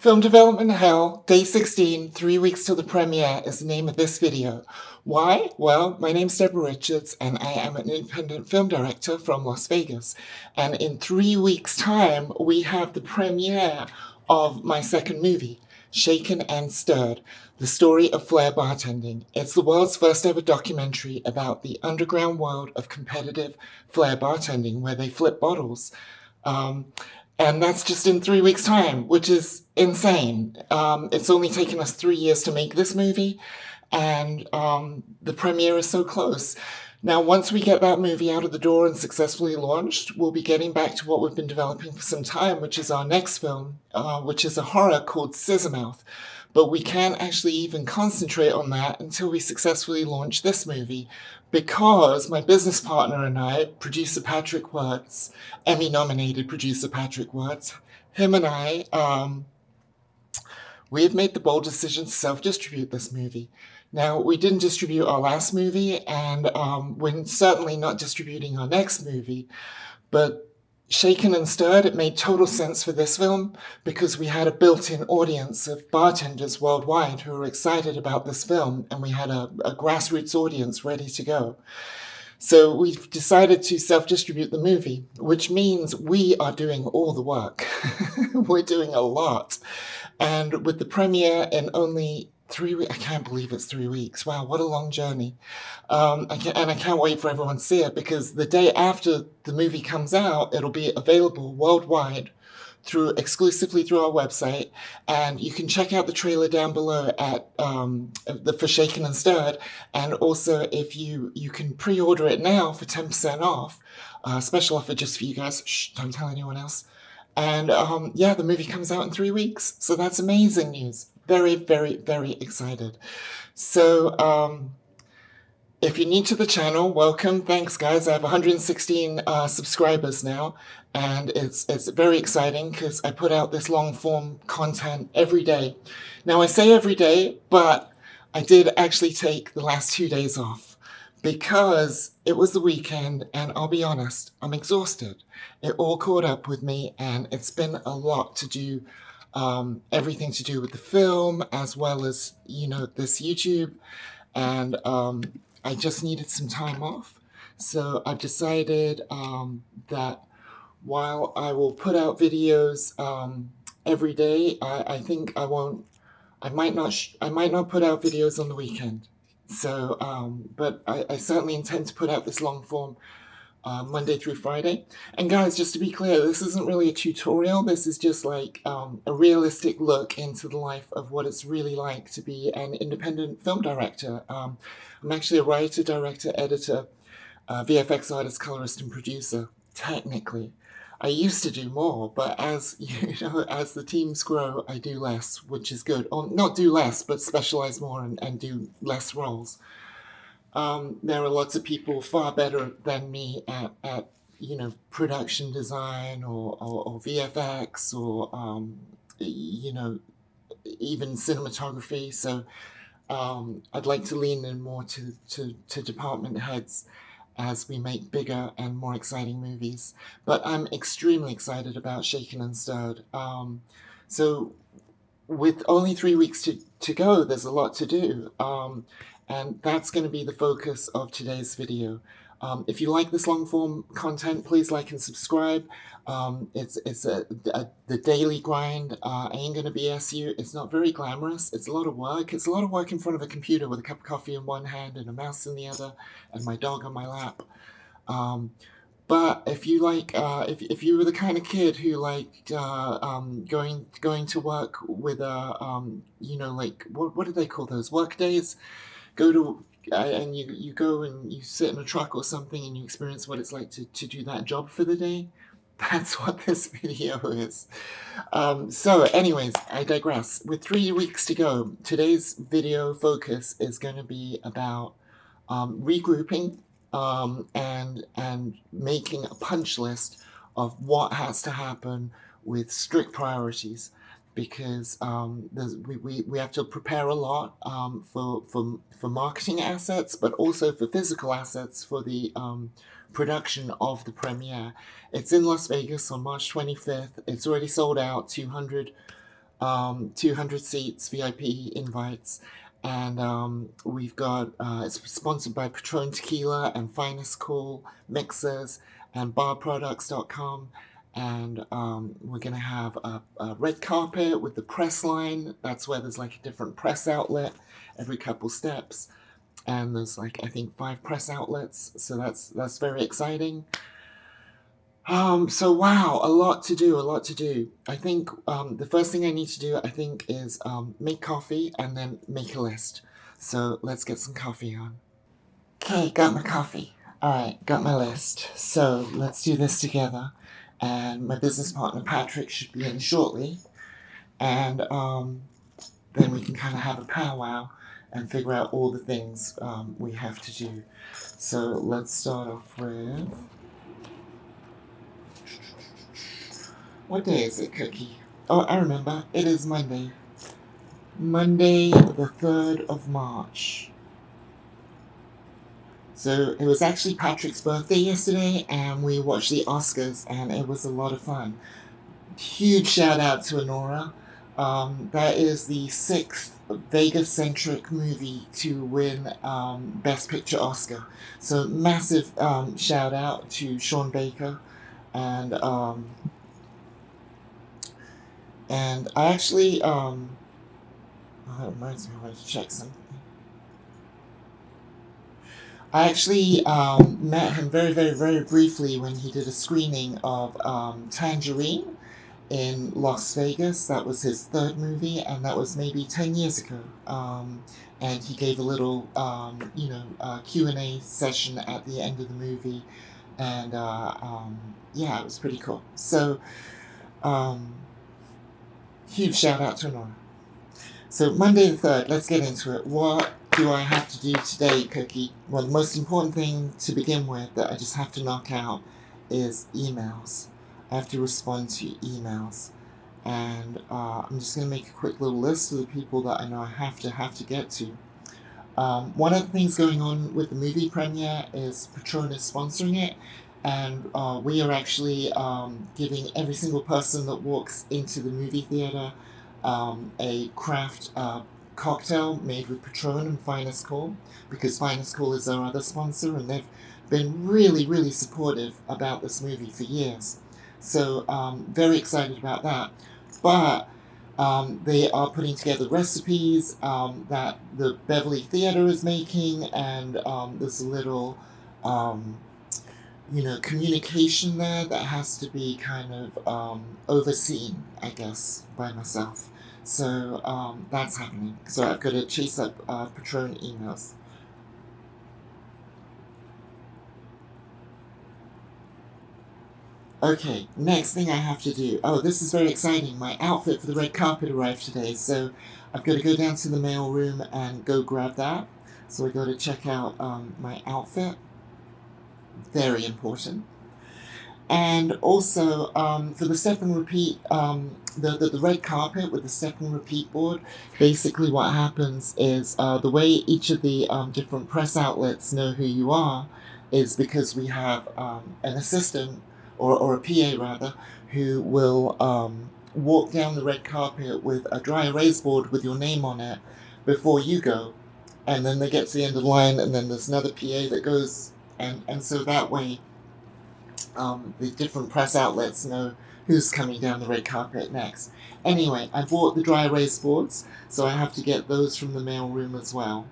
Film Development Hell, Day 16, 3 weeks till the premiere is the name of this video. Why? Well, my name's Deborah Richards and I am an independent film director from Las Vegas. And in 3 weeks' time, we have the premiere of my second movie, Shaken and Stirred, the story of Flair bartending. It's the world's first ever documentary about the underground world of competitive Flair bartending, where they flip bottles. And that's just in 3 weeks' time, which is insane. It's only taken us 3 years to make this movie, and the premiere is so close. Now, once we get that movie out of the door and successfully launched, we'll be getting back to what we've been developing for some time, which is our next film, which is a horror called Scissor Mouth. But we can't actually even concentrate on that until we successfully launch this movie, because my business partner and I, producer Patrick Wirtz, Emmy-nominated producer Patrick Wirtz, him and I, we have made the bold decision to self-distribute this movie. Now, we didn't distribute our last movie, and we're certainly not distributing our next movie, but Shaken and Stirred, it made total sense for this film because we had a built-in audience of bartenders worldwide who were excited about this film, and we had a grassroots audience ready to go. So we've decided to self-distribute the movie, which means we are doing all the work. We're doing a lot. And with the premiere in only 3 weeks, I can't believe it's 3 weeks. Wow, what a long journey. I can't wait for everyone to see it, because the day after the movie comes out, it'll be available worldwide exclusively through our website, and you can check out the trailer down below at for Shaken and Stirred. And also, if you can pre-order it now for 10% off, special offer just for you guys. Shh, don't tell anyone else. And yeah, the movie comes out in 3 weeks, so that's amazing news. Very, very, very excited. So if you're new to the channel, welcome. Thanks, guys. I have 116 subscribers now, and it's very exciting because I put out this long form content every day. Now, I say every day, but I did actually take the last 2 days off because it was the weekend, and I'll be honest, I'm exhausted. It all caught up with me, and it's been a lot to do. Everything to do with the film, as well as, this YouTube. And I just needed some time off. So I've decided that while I will put out videos every day, I think I might not put out videos on the weekend. So, but I certainly intend to put out this long form Monday through Friday. And guys, just to be clear, this isn't really a tutorial. This is just like a realistic look into the life of what it's really like to be an independent film director. I'm actually a writer, director, editor, VFX artist, colorist, and producer, technically. I used to do more, but as as the teams grow, I do less, which is good. Or not do less, but specialize more and do less roles. There are lots of people far better than me at production design or VFX or even cinematography. So I'd like to lean in more to department heads as we make bigger and more exciting movies. But I'm extremely excited about Shaken and Stirred. So with only 3 weeks to go, there's a lot to do. And that's going to be the focus of today's video. If you like this long form content, please like and subscribe. It's the daily grind. I ain't going to BS you. It's not very glamorous. It's a lot of work. It's a lot of work in front of a computer with a cup of coffee in one hand and a mouse in the other and my dog on my lap. But if you like, if you were the kind of kid who liked going to work with like what do they call those, work days? And you go and you sit in a truck or something and you experience what it's like to do that job for the day. That's what this video is. So anyways, I digress. With 3 weeks to go, today's video focus is going to be about regrouping and making a punch list of what has to happen with strict priorities. Because we have to prepare a lot for marketing assets, but also for physical assets for the production of the premiere. It's in Las Vegas on March 25th. It's already sold out, 200 200 seats, VIP invites, and we've got, it's sponsored by Patron Tequila and Finest Cool Mixers and barproducts.com. And we're going to have a red carpet with the press line. That's where there's like a different press outlet every couple steps. And there's like, I think 5 press outlets. So that's very exciting. So wow, a lot to do. I think the first thing I need to do, I think, is make coffee and then make a list. So let's get some coffee on. Okay, got my coffee. Alright, got my list. So let's do this together. And my business partner Patrick should be in shortly. And then we can kind of have a powwow and figure out all the things we have to do. So let's start off with... What day is it, Cookie? Oh, I remember. It is Monday. Monday, the 3rd of March. So it was actually Patrick's birthday yesterday, and we watched the Oscars, and it was a lot of fun. Huge shout out to Honora. That is the 6th Vegas-centric movie to win Best Picture Oscar. So massive shout out to Sean Baker, and I actually, oh, that reminds me, I wanted to check something. I actually met him very, very, very briefly when he did a screening of Tangerine in Las Vegas. That was his 3rd movie, and that was maybe 10 years ago. And he gave a little, Q&A session at the end of the movie, and yeah, it was pretty cool. So, huge shout out to Nora. So Monday the 3rd, let's get into it. What do I have to do today, Cookie? Well, the most important thing to begin with that I just have to knock out is emails. I have to respond to emails. And I'm just going to make a quick little list of the people that I know I have to get to. One of the things going on with the movie premiere is Patron is sponsoring it. And we are actually giving every single person that walks into the movie theater a craft cocktail made with Patron and Finest Cool, because Finest Cool is our other sponsor, and they've been really, really supportive about this movie for years. So very excited about that. But they are putting together recipes that the Beverly Theater is making, and there's a little... communication there that has to be kind of overseen, I guess, by myself. So that's happening. So I've got to chase up Patron emails. Okay, next thing I have to do. Oh, this is very exciting. My outfit for the red carpet arrived today, so I've got to go down to the mail room and go grab that. So I got to check out my outfit. Very important. And also, for the step and repeat, the red carpet with the step and repeat board, basically what happens is the way each of the different press outlets know who you are is because we have an assistant, or a PA rather, who will walk down the red carpet with a dry erase board with your name on it before you go. And then they get to the end of the line, and then there's another PA that goes, and so that way the different press outlets know who's coming down the red carpet next. Anyway, I bought the dry erase boards, so I have to get those from the mail room as well.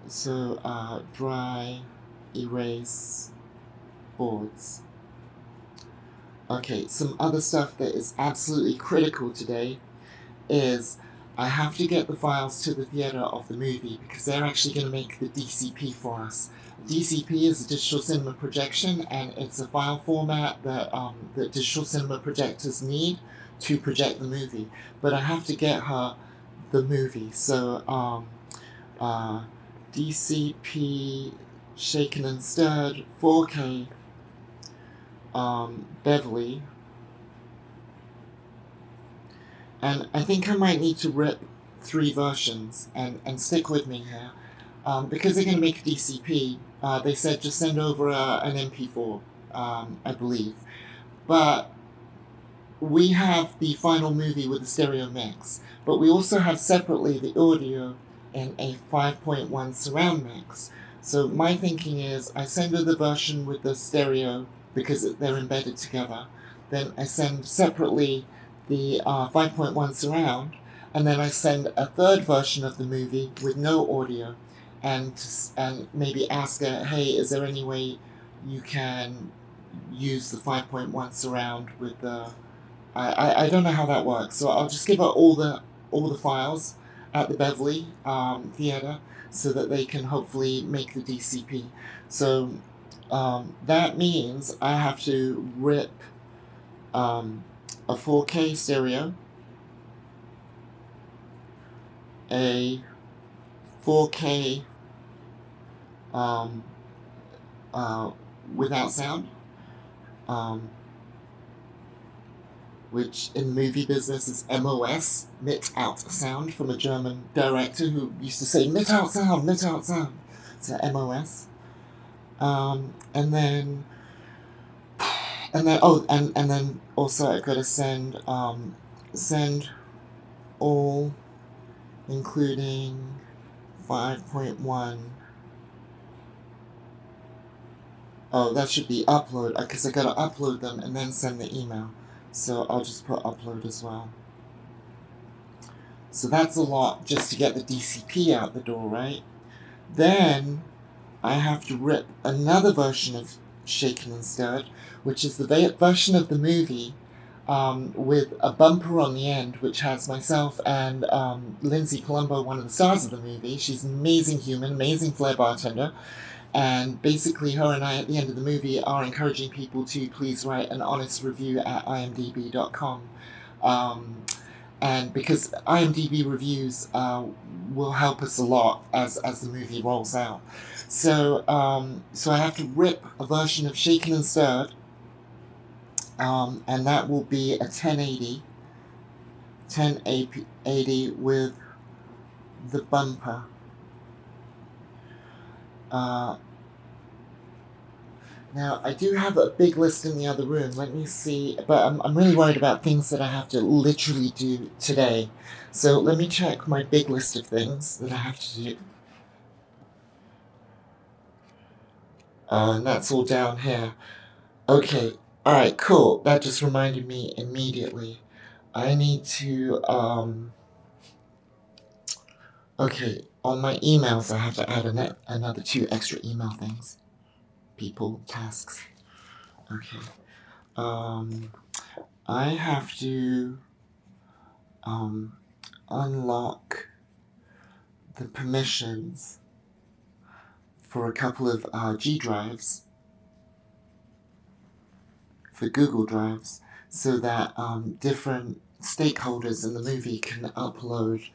So, dry erase boards. Okay, some other stuff that is absolutely critical today is I have to get the files to the theater of the movie, because they're actually going to make the DCP for us. DCP is a digital cinema projection, and it's a file format that that digital cinema projectors need to project the movie. But I have to get her the movie. So DCP Shaken and Stirred 4K Beverly. And I think I might need to rip 3 versions and stick with me here. Because they're going to make a DCP, they said just send over an MP4, I believe. But we have the final movie with the stereo mix, but we also have separately the audio in a 5.1 surround mix. So my thinking is I send her the version with the stereo because they're embedded together. Then I send separately the 5.1 surround, and then I send a third version of the movie with no audio, and maybe ask her, hey, is there any way you can use the 5.1 surround with the I don't know how that works, so I'll just give her all the files at the Beverly Theatre so that they can hopefully make the DCP. So that means I have to rip a 4K stereo, a 4K without sound, which in the movie business is MOS, mit out sound, from a German director who used to say mit out sound, mit out sound. So MOS. And then also I've got to send all, including 5.1. Oh, that should be upload, because I got to upload them and then send the email. So I'll just put upload as well. So that's a lot just to get the DCP out the door, right? Then I have to rip another version of Shaken and Stirred, which is the version of the movie with a bumper on the end, which has myself and Lindsay Colombo, one of the stars of the movie. She's an amazing human, amazing flair bartender. And basically, her and I, at the end of the movie, are encouraging people to please write an honest review at imdb.com. And because IMDb reviews will help us a lot as the movie rolls out. So I have to rip a version of Shaken and Stirred, and that will be a 1080 with the bumper. Now, I do have a big list in the other room. Let me see. But I'm really worried about things that I have to literally do today. So let me check my big list of things that I have to do. And that's all down here. Okay. All right, cool. That just reminded me immediately. I need to, okay, on my emails, I have to add another 2 extra email things. People, tasks. Okay. I have to unlock the permissions for a couple of G drives, for Google Drives, so that different stakeholders in the movie can upload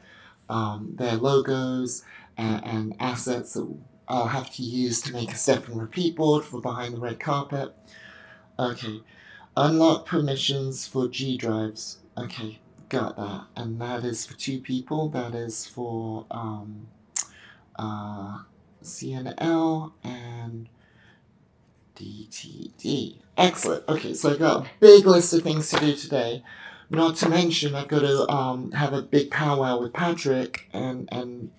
their logos and assets that I'll have to use to make a step and repeat board for behind the red carpet. Okay, unlock permissions for G drives. Okay, got that. And that is for 2 people. That is for CNL and DTD. Excellent. Okay, so I've got a big list of things to do today. Not to mention, I've got to have a big powwow with Patrick and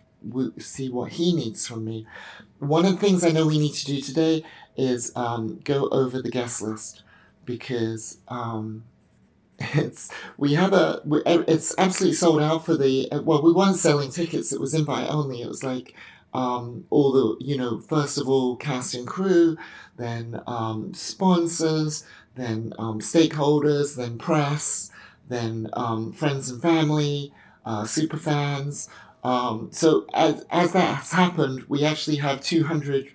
see what he needs from me. One of the things I know we need to do today is go over the guest list, because it's absolutely sold out for the we weren't selling tickets. It was invite only. It was like all the first of all cast and crew, then sponsors, then stakeholders, then press, then friends and family, super fans. So as that has happened, we actually have 200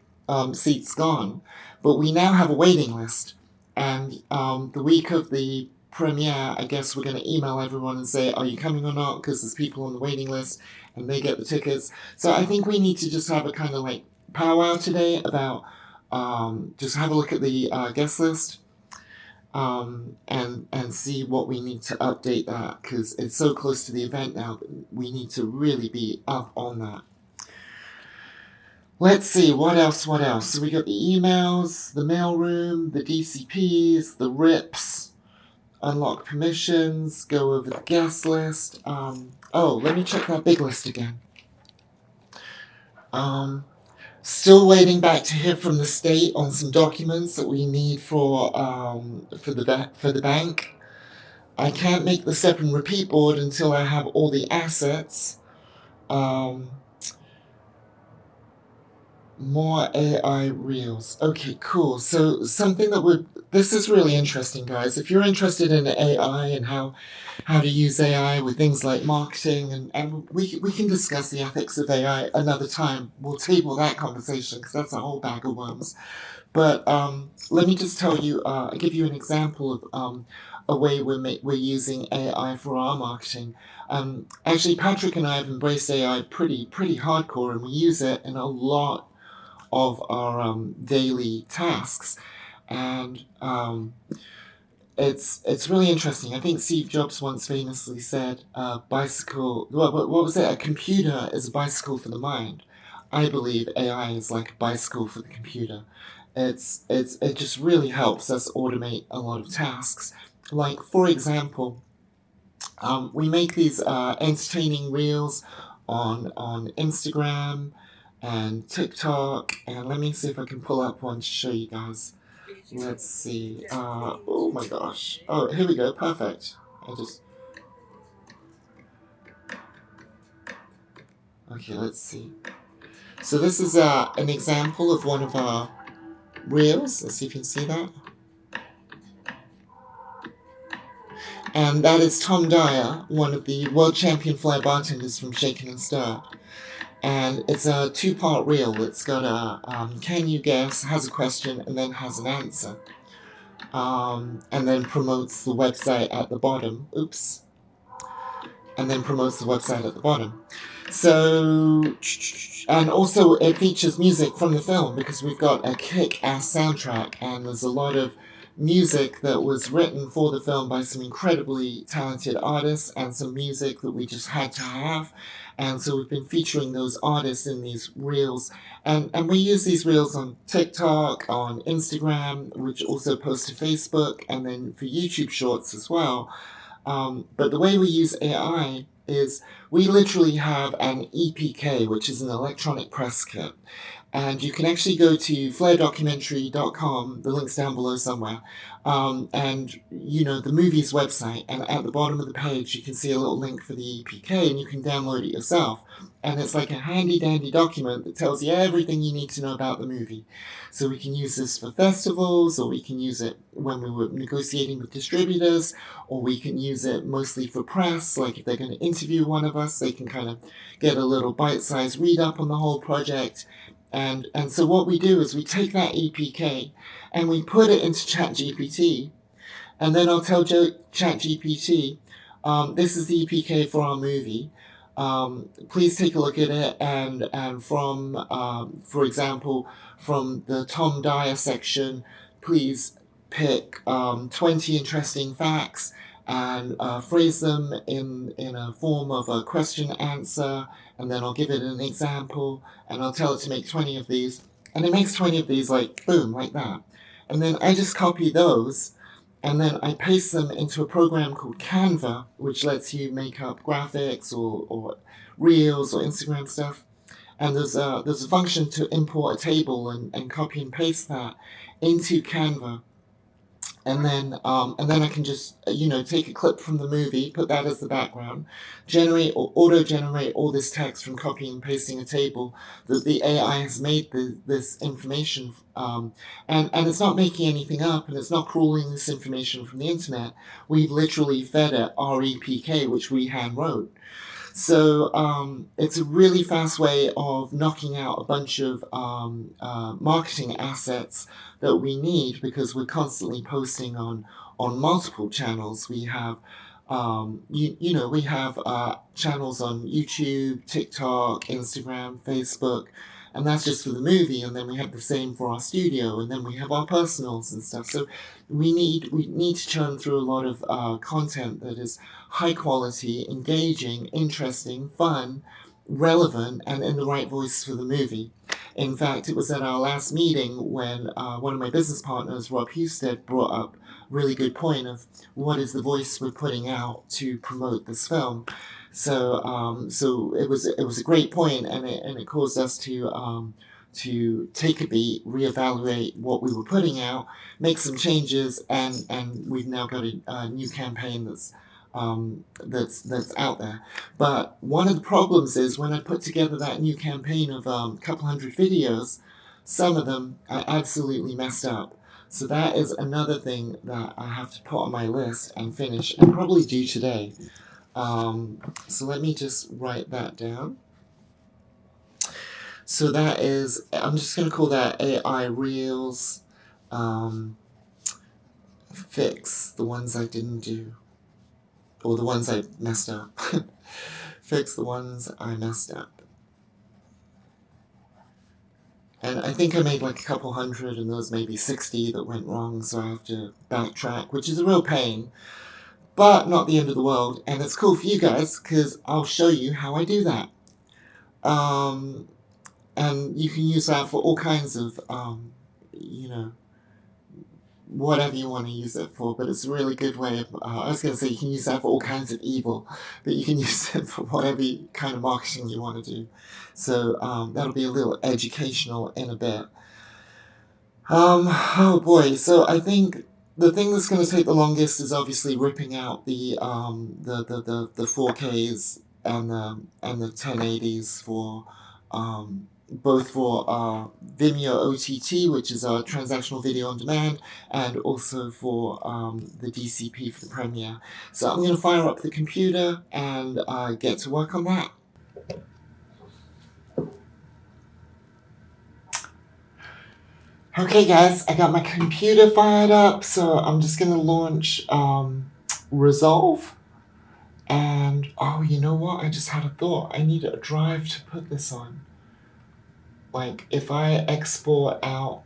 seats gone, but we now have a waiting list. And the week of the premiere, I guess we're going to email everyone and say, are you coming or not? Because there's people on the waiting list and they get the tickets. So I think we need to just have a kind of like powwow today about just have a look at the guest list and see what we need to update that, because it's so close to the event now that we need to really be up on that. Let's see, what else? So we got the emails, the mailroom, the DCPs, the RIPs, unlock permissions, go over the guest list. Let me check that big list again. Still waiting back to hear from the state on some documents that we need for the bank. I can't make the step and repeat board until I have all the assets. More AI reels. Okay, cool. So this is really interesting, guys. If you're interested in AI and how to use AI with things like marketing, and we can discuss the ethics of AI another time. We'll table that conversation because that's a whole bag of worms. But let me just tell you, give you an example of a way we're using AI for our marketing. Actually, Patrick and I have embraced AI pretty hardcore, and we use it in a lot of our daily tasks, and it's really interesting. I think Steve Jobs once famously said, "Bicycle." What was it? A computer is a bicycle for the mind. I believe AI is like a bicycle for the computer. It just really helps us automate a lot of tasks. Like, for example, we make these entertaining reels on Instagram and TikTok, and let me see if I can pull up one to show you guys. Let's see. Oh my gosh. Oh, here we go. Perfect. Okay, let's see. So this is an example of one of our reels. Let's see if you can see that. And that is Tom Dyer, one of the world champion flair bartenders from Shaken and Stir. And it's a 2-part reel. It's got a can you guess, has a question, and then has an answer. And then promotes the website at the bottom. Oops. And then promotes the website at the bottom. So, and also it features music from the film because we've got a kick-ass soundtrack, and there's a lot of music that was written for the film by some incredibly talented artists, and some music that we just had to have. And so we've been featuring those artists in these reels, and we use these reels on TikTok, on Instagram, which also posts to Facebook, and then for YouTube Shorts as well. But the way we use AI is we literally have an EPK, which is an electronic press kit. And you can actually go to flairdocumentary.com, the link's down below somewhere, and the movie's website, and at the bottom of the page you can see a little link for the EPK, and you can download it yourself. And it's like a handy dandy document that tells you everything you need to know about the movie. So we can use this for festivals, or we can use it when we were negotiating with distributors, or we can use it mostly for press. Like if they're going to interview one of us, they can kind of get a little bite-sized read-up on the whole project. And so what we do is we take that EPK and we put it into ChatGPT, and then I'll tell ChatGPT, this is the EPK for our movie. Please take a look at it, and from, for example, from the Tom Dyer section, please pick 20 interesting facts and phrase them in a form of a question answer, and then I'll give it an example, and I'll tell it to make 20 of these, and it makes 20 of these, like, boom, like that. And then I just copy those, and then I paste them into a program called Canva, which lets you make up graphics or reels or Instagram stuff. And there's a function to import a table and copy and paste that into Canva. And then I can just take a clip from the movie, put that as the background, generate or auto-generate all this text from copying and pasting a table that the AI has made this information, and it's not making anything up, and it's not crawling this information from the internet. We've literally fed it our EPK, which we hand wrote. So it's a really fast way of knocking out a bunch of marketing assets that we need, because we're constantly posting on multiple channels. We have we have channels on YouTube, TikTok, Instagram, Facebook, and that's just for the movie. And then we have the same for our studio, and then we have our personals and stuff. So we need to churn through a lot of content that is high quality, engaging, interesting, fun, relevant, and in the right voice for the movie. In fact, it was at our last meeting when one of my business partners, Rob Husted, brought up really good point of what is the voice we're putting out to promote this film. So it was a great point, and it caused us to take a beat, reevaluate what we were putting out, make some changes, and we've now got a new campaign that's out there. But one of the problems is when I put together that new campaign of a couple hundred videos, some of them are absolutely messed up. So that is another thing that I have to put on my list and finish, and probably do today. So let me just write that down. So that is, I'm just going to call that AI Reels, fix the ones I didn't do, or the ones I messed up. Fix the ones I messed up. And I think I made like a couple hundred, and there was maybe 60 that went wrong, so I have to backtrack, which is a real pain, but not the end of the world. And it's cool for you guys, because I'll show you how I do that. And you can use that for all kinds of, whatever you want to use it for, but it's a really good way of, I was going to say you can use that for all kinds of evil, but you can use it for whatever kind of marketing you want to do. So that'll be a little educational in a bit. Oh boy, so I think the thing that's going to take the longest is obviously ripping out the 4Ks and the 1080s for both for Vimeo OTT, which is our transactional video on demand, and also for the DCP for the Premiere. So I'm going to fire up the computer and get to work on that. Okay guys, I got my computer fired up, so I'm just going to launch Resolve. And, oh, you know what? I just had a thought. I need a drive to put this on. Like, if I export out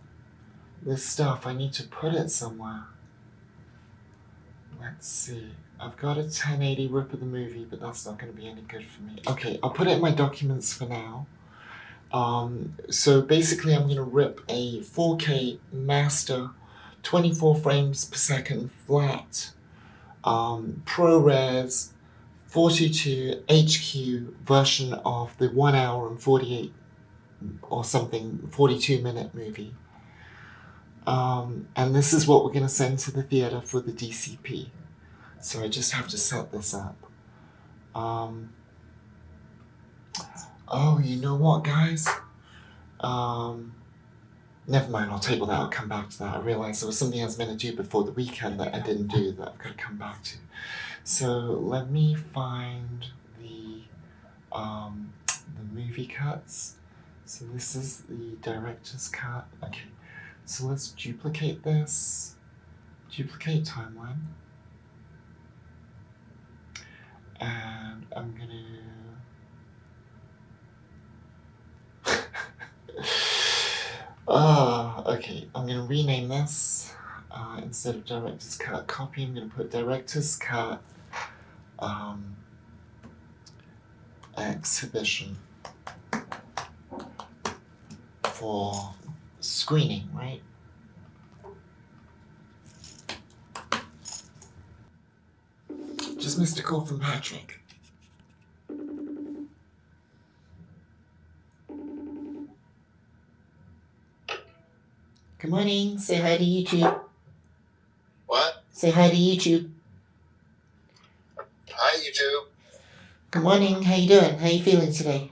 this stuff, I need to put it somewhere. Let's see. I've got a 1080 rip of the movie, but that's not going to be any good for me. Okay, I'll put it in my documents for now. So basically, I'm going to rip a 4K master, 24 frames per second flat, ProRes 42 HQ version of the 1 hour and 48 or something 42-minute movie. And this is what we're going to send to the theater for the DCP. So I just have to set this up. Oh, you know what, guys? Never mind, I'll table that. I'll come back to that. I realized there was something I was meant to do before the weekend that I didn't do that I've got to come back to. So let me find the movie cuts. So this is the director's cut. Okay, so let's duplicate this. Duplicate timeline. And I'm gonna... okay, I'm gonna rename this. Instead of director's cut copy, I'm gonna put director's cut exhibition for screening, right? Just missed a call from Patrick. Good morning. Say hi to YouTube. What? Say hi to YouTube. Hi, YouTube. Good morning. How you doing? How you feeling today?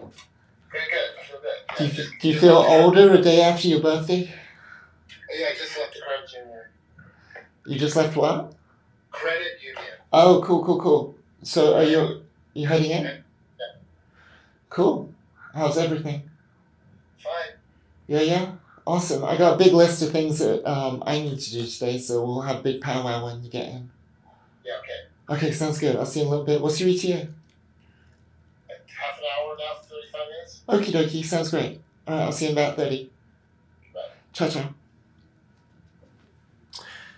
Pretty good. I feel good. Do you feel older a day after your birthday? Yeah, I just left the credit union. You just left what? Credit union. Oh, cool. So are you heading in? Yeah. Cool. How's everything? Fine. Yeah? Awesome. I got a big list of things that I need to do today, so we'll have a big powwow when you get in. Yeah, okay. Okay, sounds good. I'll see you in a little bit. What's your ETA? Like half an hour now, 35 minutes? Okie dokie, sounds great. Alright, I'll see you in about 30. Bye. Ciao.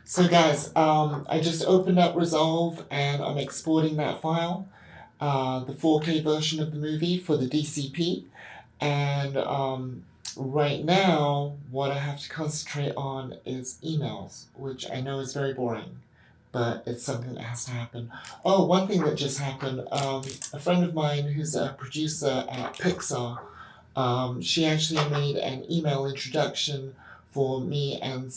So guys, I just opened up Resolve and I'm exporting that file, the 4K version of the movie for the DCP. And right now, what I have to concentrate on is emails, which I know is very boring. but it's something that has to happen. Oh, one thing that just happened, a friend of mine who's a producer at Pixar, she actually made an email introduction for me and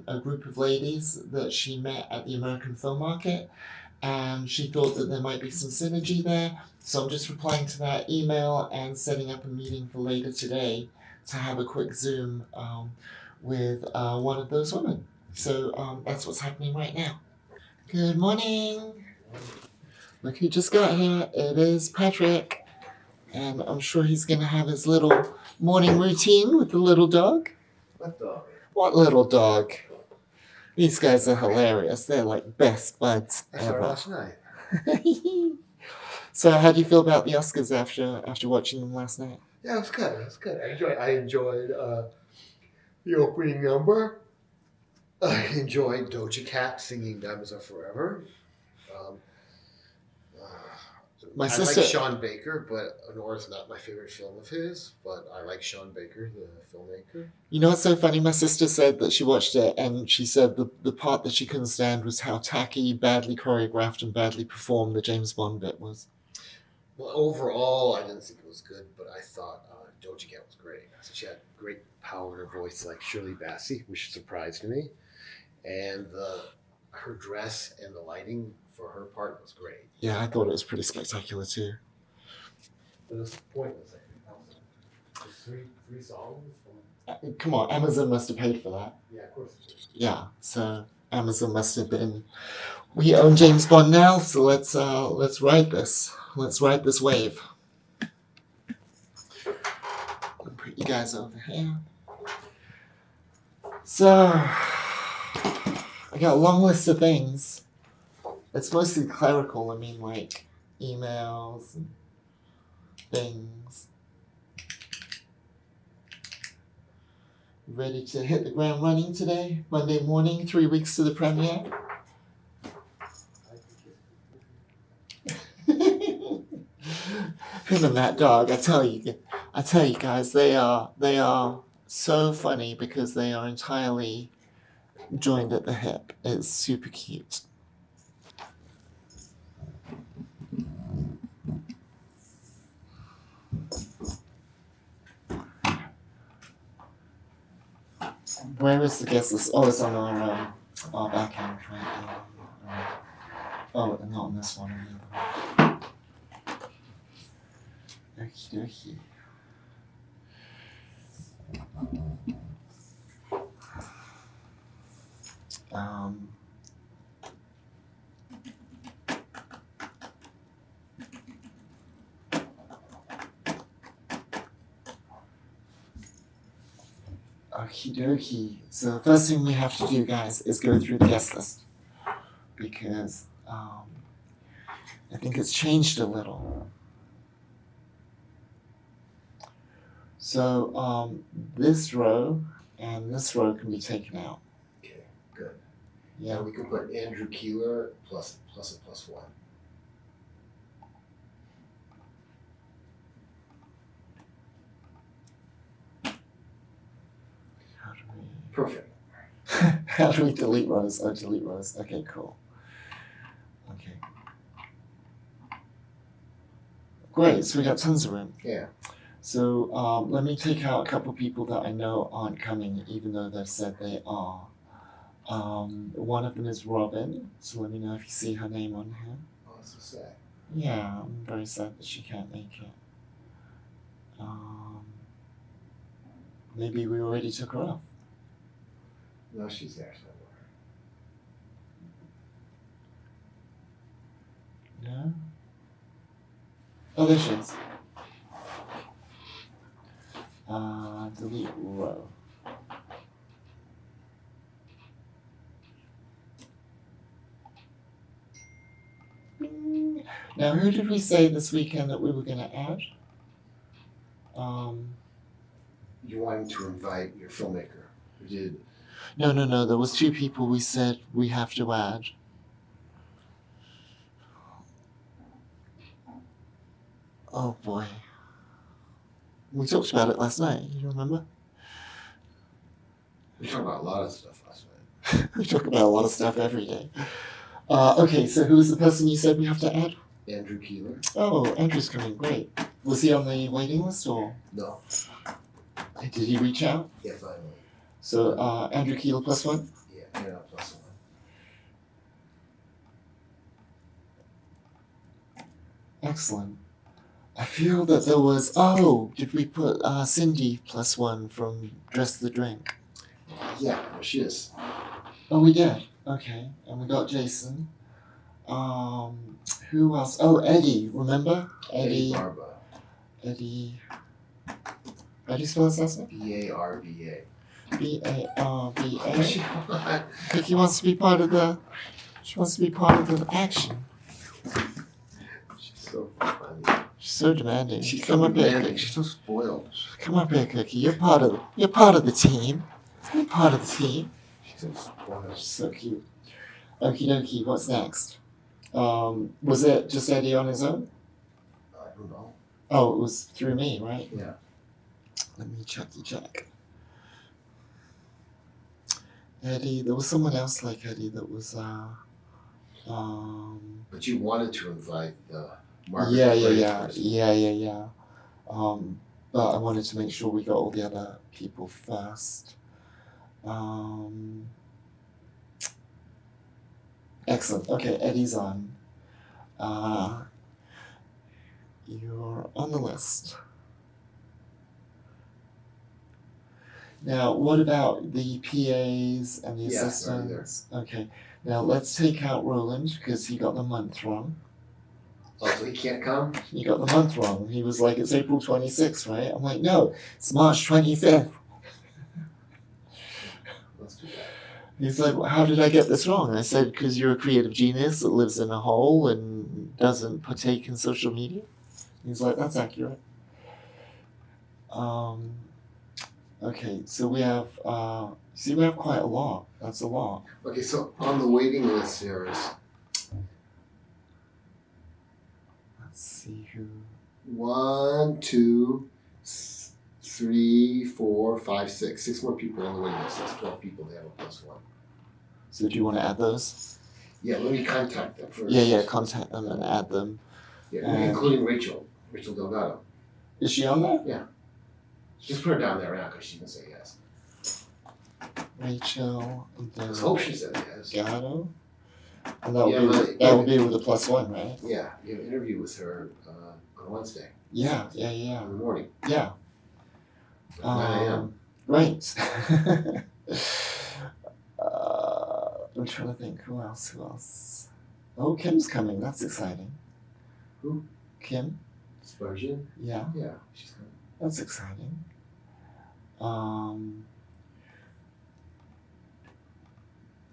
a group of ladies that she met at the American Film Market, and she thought that there might be some synergy there. So I'm just replying to that email and setting up a meeting for later today to have a quick Zoom with one of those women. So that's what's happening right now. Good morning. Look who just got here. It is Patrick. And I'm sure he's going to have his little morning routine with the little dog. What dog? What little dog? These guys are hilarious. They're like best buds I saw her ever. last night. So how do you feel about the Oscars after watching them last night? Yeah, it was good. It was good. I enjoyed the opening number. I enjoyed Doja Cat singing "Diamonds Are Forever." My I sister- like Sean Baker, but Honor's not my favorite film of his. But I like Sean Baker, the filmmaker. You know what's so funny? My sister said that she watched it and she said the part that she couldn't stand was how tacky, badly choreographed, and badly performed the James Bond bit was. Well, overall, I didn't think it was good, but I thought Doja Cat was great. So she had great power in her voice, like Shirley Bassey, which surprised me. And her dress and the lighting for her part was great. Yeah, I thought it was pretty spectacular too. But it was pointless, I think. Just three songs. Come on, Amazon must have paid for that. Yeah, of course. Yeah, so Amazon must have been. We own James Bond now, so let's ride this. Let's ride this wave. I'll put you guys over here. So I got a long list of things. It's mostly clerical. I mean, like emails and things. Ready to hit the ground running today? Monday morning, 3 weeks to the premiere. Him and that dog, I tell you guys, they are so funny because they are entirely joined at the hip. It's super cute. Where is the guest list? Oh, it's on our back end right there. Oh, not on this one. Okie dokie. Okie dokie. So the first thing we have to do, guys, is go through the guest list because I think it's changed a little. So this row and this row can be taken out. Okay, good. Yeah. And we could put Andrew Keeler plus a +1. How do we? Perfect. How do we delete rows? Oh, delete rows. Okay, cool. Okay. Great. So we got tons of room. Yeah. So let me take out a couple people that I know aren't coming, even though they've said they are. One of them is Robin, so let me know if you see her name on here. Oh, that's so sad. Yeah, I'm very sad that she can't make it. Maybe we already took her off. No, she's there somewhere. No? Oh, there she is. Delete row. Bing. Now, who did we say this weekend that we were going to add? You're wanting to invite your filmmaker. We did. No. There was 2 people we said we have to add. Oh boy. We talked about it last night. You remember? We talked about a lot of stuff last We talk about a lot of stuff every day. Okay, so who's the person you said we have to add? Andrew Keeler. Oh, Andrew's coming. Great. Was he on the waiting list or No. did he reach out? Yeah, finally. So Andrew Keeler +1? Yeah, Anna +1. Excellent. I feel that there was. Did we put Cindy +1 from Dress the Drink? Yeah, there she is. Oh, we did. Okay, and we got Jason. Who else? Oh, Eddie. Remember Eddie Barba. Eddie. How do you spell his last name? B-A-R-B-A. B-A-R-B-A. Vicky wants to be part of the. She wants to be part of the action. She's so funny. She's so demanding. She's Come so up here, demanding. Cookie. She's so spoiled. Come up here, Cookie. You're part of the team. You're part of the team. She's so spoiled. She's so cute. Okie dokie. What's next? Was it just Eddie on his own? I don't know. Oh, it was through me, right? Yeah. Let me check. Eddie, there was someone else like Eddie that was But you wanted to invite Margaret. yeah. But I wanted to make sure we got all the other people first. Excellent. Okay, Eddie's on. You're on the list. Now, what about the PAs and the Yeah, assistants? Okay. Now let's take out Roland because he got the month wrong. Oh, so he can't come? He got the month wrong. He was like, it's April 26th, right? I'm like, no, it's March 25th. Let's do that. He's like, well, how did I get this wrong? I said, because you're a creative genius that lives in a hole and doesn't partake in social media. He's like, that's accurate. Okay, so we have quite a lot. That's a lot. Okay, so on the waiting list there is Let's see who. 1, 2, 3, 4, 5, 6. 6 more people on the waiting list. That's 12 people. They have a +1. So do you want to add those? Yeah, let me contact them first. Yeah, contact them and add them. Yeah, including Rachel Delgado. Is she on there? Yeah. Just put her down there now because she can say yes. Rachel Let's hope she said yes. Delgado. And that Yeah, would be with a +1, right? Yeah, you have an interview with her on Wednesday Yeah. in the morning. Yeah. At 9 a.m. Right. I'm trying to think who else. Oh, Kim's coming. That's exciting. Who? Kim. Spurgeon? Yeah, Yeah, she's coming. that's exciting.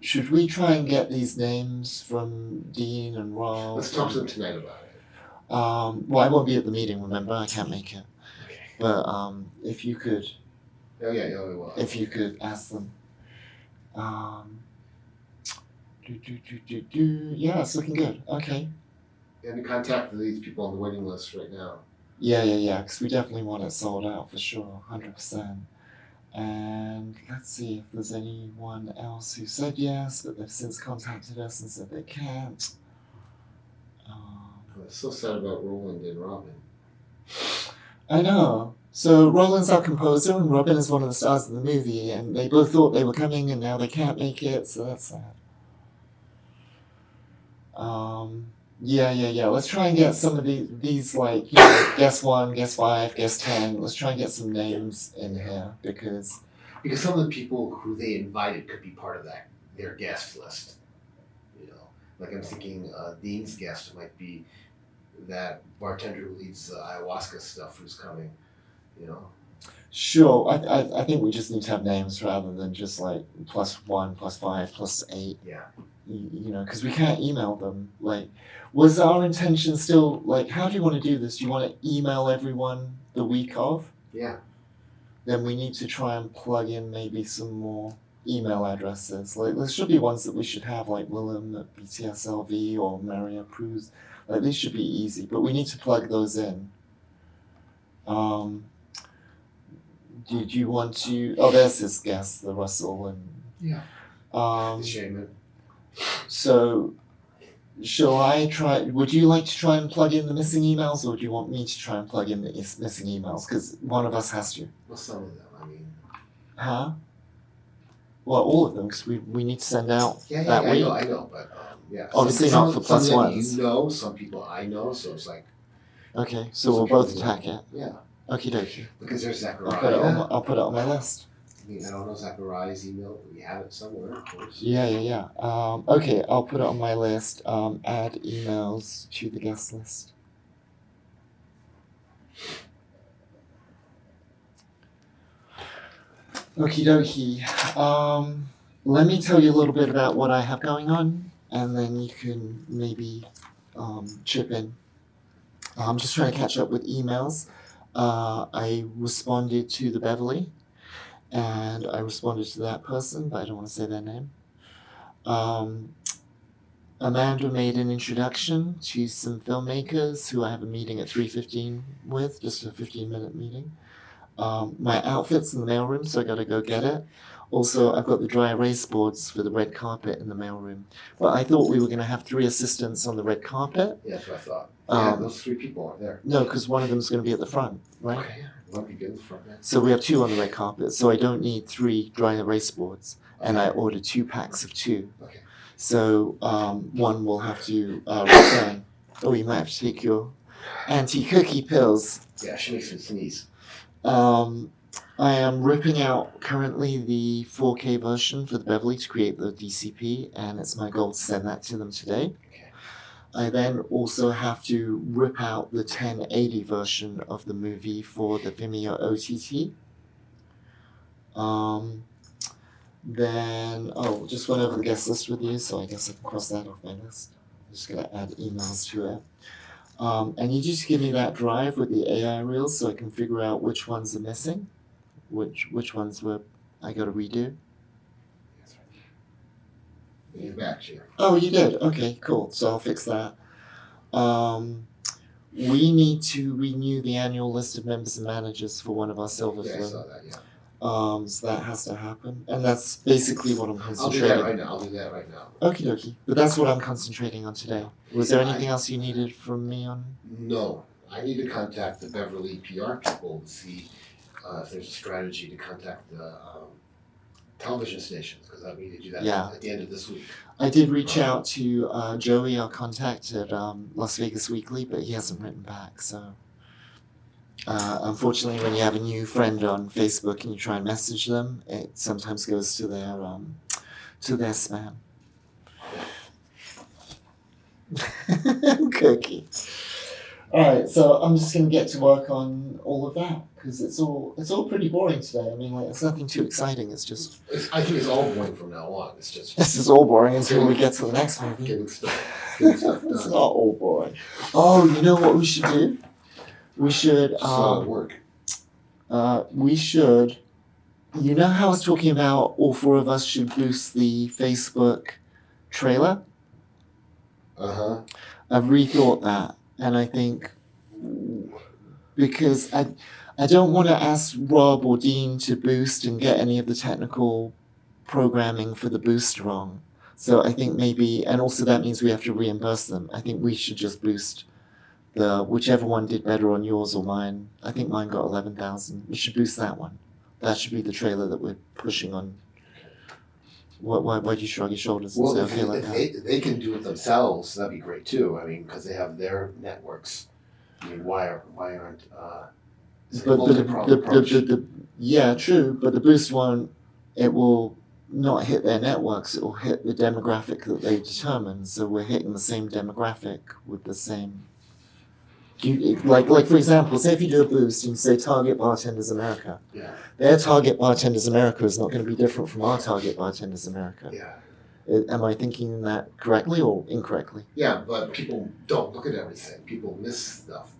Should we try and get these names from Dean and Rob? Let's talk to them tonight about it. Well, I won't be at the meeting, remember? I can't make it. Okay. But if you could Oh yeah, we will. if you could ask them. Yeah, it's looking good. Okay. And contact these people on the waiting list right now. Yeah, because we definitely want it sold out for sure, 100%. And let's see if there's anyone else who said yes, but they've since contacted us and said they can't. I'm so sad about Roland and Robin. I know. So Roland's our composer and Robin is one of the stars of the movie, and they both thought they were coming and now they can't make it, so that's sad. Yeah. Let's try and get some of these like, guest 1, guest 5, guest 10. Let's try and get some names in here because some of the people who they invited could be part of their guest list. You know, like I'm thinking Dean's guest might be that bartender who leads the ayahuasca stuff who's coming. You know. Sure. I think we just need to have names rather than just like +1, +5, +8. Yeah. You know, because we can't email them. Like, was our intention still like, how do you want to do this? Do you want to email everyone the week of? Yeah. Then we need to try and plug in maybe some more email addresses. Like, there should be ones that we should have, like Willem at BTSLV or Maria Cruz. Like, these should be easy, but we need to plug those in. Did you want to? Oh, there's his guest, the Russell and. Yeah. Shaman. So, shall I try? Would you like to try and plug in the missing emails, or do you want me to try and plug in the missing emails? Because one of us has to. Well, some of them, I mean. Huh? Well, all of them, because we need to send out Yeah, that week. I know, but yeah. Obviously not for plus some ones. You know, some people I know, so it's like. Okay, so we'll both attack it. Yeah. Okie dokie. Because there's I'll Zachariah. put it on my list. I mean, I don't know Zachariah's email, but we have it somewhere, of course. Yeah. Okay, I'll put it on my list. Add emails to the guest list. Okie dokie. Let me tell you a little bit about what I have going on, and then you can maybe chip in. I'm just trying to catch up with emails. I responded to the Beverly, and I responded to that person, but I don't want to say their name. Amanda made an introduction to some filmmakers who I have a meeting at 3:15 with, just a 15-minute meeting. My outfit's in the mailroom, so I gotta go get it. Also, I've got the dry erase boards for the red carpet in the mailroom. But I thought we were gonna have 3 assistants on the red carpet. Yeah, that's what I thought. Um, those 3 people are there. No, because one of them's gonna be at the front, right? Okay, yeah. One could get in the front, yeah. So we have 2 on the red carpet, so I don't need 3 dry erase boards. And I ordered 2 packs of 2. Okay. So one will have to return. Oh, you might have to take your anti-cookie pills. Yeah, she makes me sneeze. I am ripping out currently the 4K version for the Beverly to create the DCP, and it's my goal to send that to them today. Okay. I then also have to rip out the 1080 version of the movie for the Vimeo OTT. Then, just went over the guest list with you, so I guess I can cross that off my list. I'm just gonna add emails to it. And you just give me that drive with the AI reels so I can figure out which ones are missing, which ones I gotta redo. That's right. You're back, Jim. Oh, you did? Okay, cool. So I'll fix that. We need to renew the annual list of members and managers for one of our Silver Yeah, I Film. saw that, yeah. So that has to happen. And that's basically what I'm I'll do concentrating that right now. Okie dokie. But that's what I'm concentrating on today. Was there anything else you needed from me on? No. I need to contact the Beverly PR people to see if there's a strategy to contact the television stations, because I need to do that at the end of this week. I did reach out to Joey, our contact at Las Vegas Weekly, but he hasn't written back, so... unfortunately, when you have a new friend on Facebook and you try and message them, it sometimes goes to their spam. Cookie. All right, so I'm just gonna get to work on all of that because it's all pretty boring today. I mean, like it's nothing too exciting. It's just. I think it's all boring from now on. It's just. This is all boring until we get to the next movie. Getting stuff done. It's not all boring. Oh, you know what we should do? We should. Work. We should. You know how I was talking about all 4 of us should boost the Facebook trailer? Uh-huh. I've rethought that, and I think because I don't want to ask Rob or Dean to boost and get any of the technical programming for the boost wrong. So I think maybe, and also that means we have to reimburse them. I think we should just boost whichever one did better on yours or mine. I think mine got 11,000. We should boost that one. That should be the trailer that we're pushing on. Why do you shrug your shoulders and Well, say, if, okay, like that? if they can do it themselves, that'd be great too. I mean, because they have their networks. I mean, why aren't Yeah, true, but the boost one, it will not hit their networks, it will hit the demographic that they determine. So we're hitting the same demographic with the same... Like for example, say if you do a boost and you say Target Bartenders America. Yeah. Their Target Bartenders America is not going to be different from our Target Bartenders America. Yeah. Am I thinking that correctly or incorrectly? Yeah, but people don't look at everything. People miss stuff.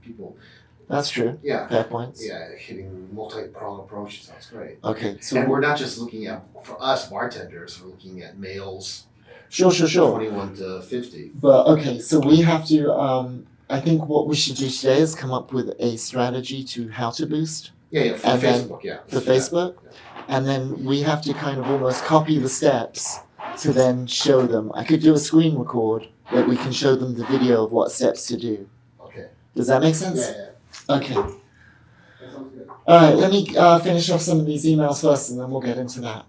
That's true. Yeah. Fair points. Yeah, hitting multi-pronged approach sounds great. Okay. So and we're not just looking at, for us bartenders, we're looking at males. Sure. 21 to 50. But okay, so we have to. I think what we should do today is come up with a strategy to how to boost. Yeah, for and Facebook, yeah. For Facebook. Yeah. And then we have to kind of almost copy the steps to then show them. I could do a screen record that we can show them the video of what steps to do. Okay. Does that make sense? Yeah. Okay. That sounds good. Alright, let me finish off some of these emails first and then we'll get into that.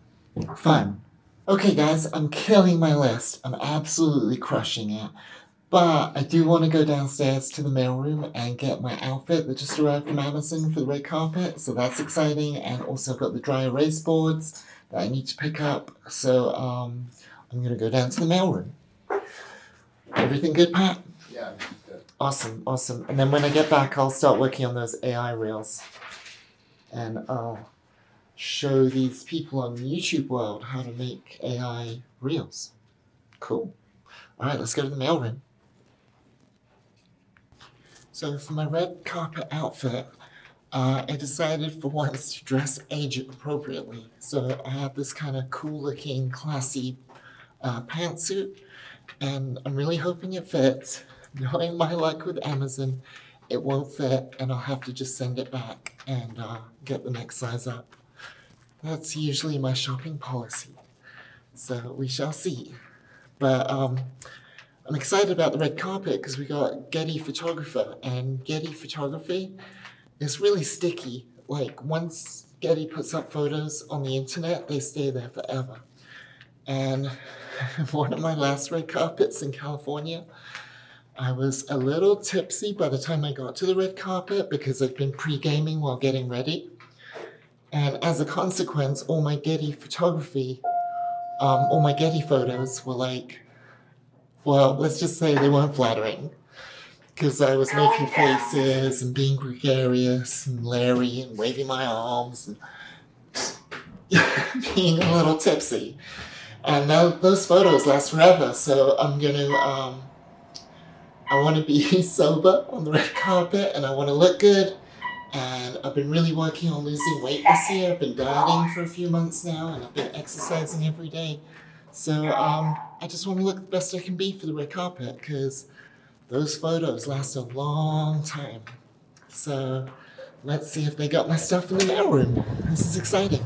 Fun. Okay guys, I'm killing my list. I'm absolutely crushing it. But I do want to go downstairs to the mailroom and get my outfit that just arrived from Amazon for the red carpet. So that's exciting. And also I've got the dry erase boards that I need to pick up. So I'm going to go down to the mailroom. Everything good, Pat? Yeah, good. Awesome, awesome. And then when I get back, I'll start working on those AI reels. And I'll show these people on the YouTube world how to make AI reels. Cool. All right, let's go to the mailroom. So for my red carpet outfit, I decided for once to dress age appropriately. So I have this kind of cool looking, classy pantsuit, and I'm really hoping it fits. Knowing my luck with Amazon, it won't fit, and I'll have to just send it back and get the next size up. That's usually my shopping policy. So we shall see. But I'm excited about the red carpet because we got Getty Photographer, and Getty Photography is really sticky. Like once Getty puts up photos on the internet, they stay there forever. And one of my last red carpets in California, I was a little tipsy by the time I got to the red carpet because I'd been pre-gaming while getting ready. And as a consequence, all my Getty photography, all my Getty photos were like, well, let's just say they weren't flattering. Because I was making faces and being gregarious and Larry and waving my arms and being a little tipsy. And now those photos last forever, so I'm gonna, I want to be sober on the red carpet and I want to look good. And I've been really working on losing weight this year. I've been dieting for a few months now and I've been exercising every day. So I just want to look the best I can be for the red carpet because those photos last a long time. So let's see if they got my stuff in the mailroom. This is exciting.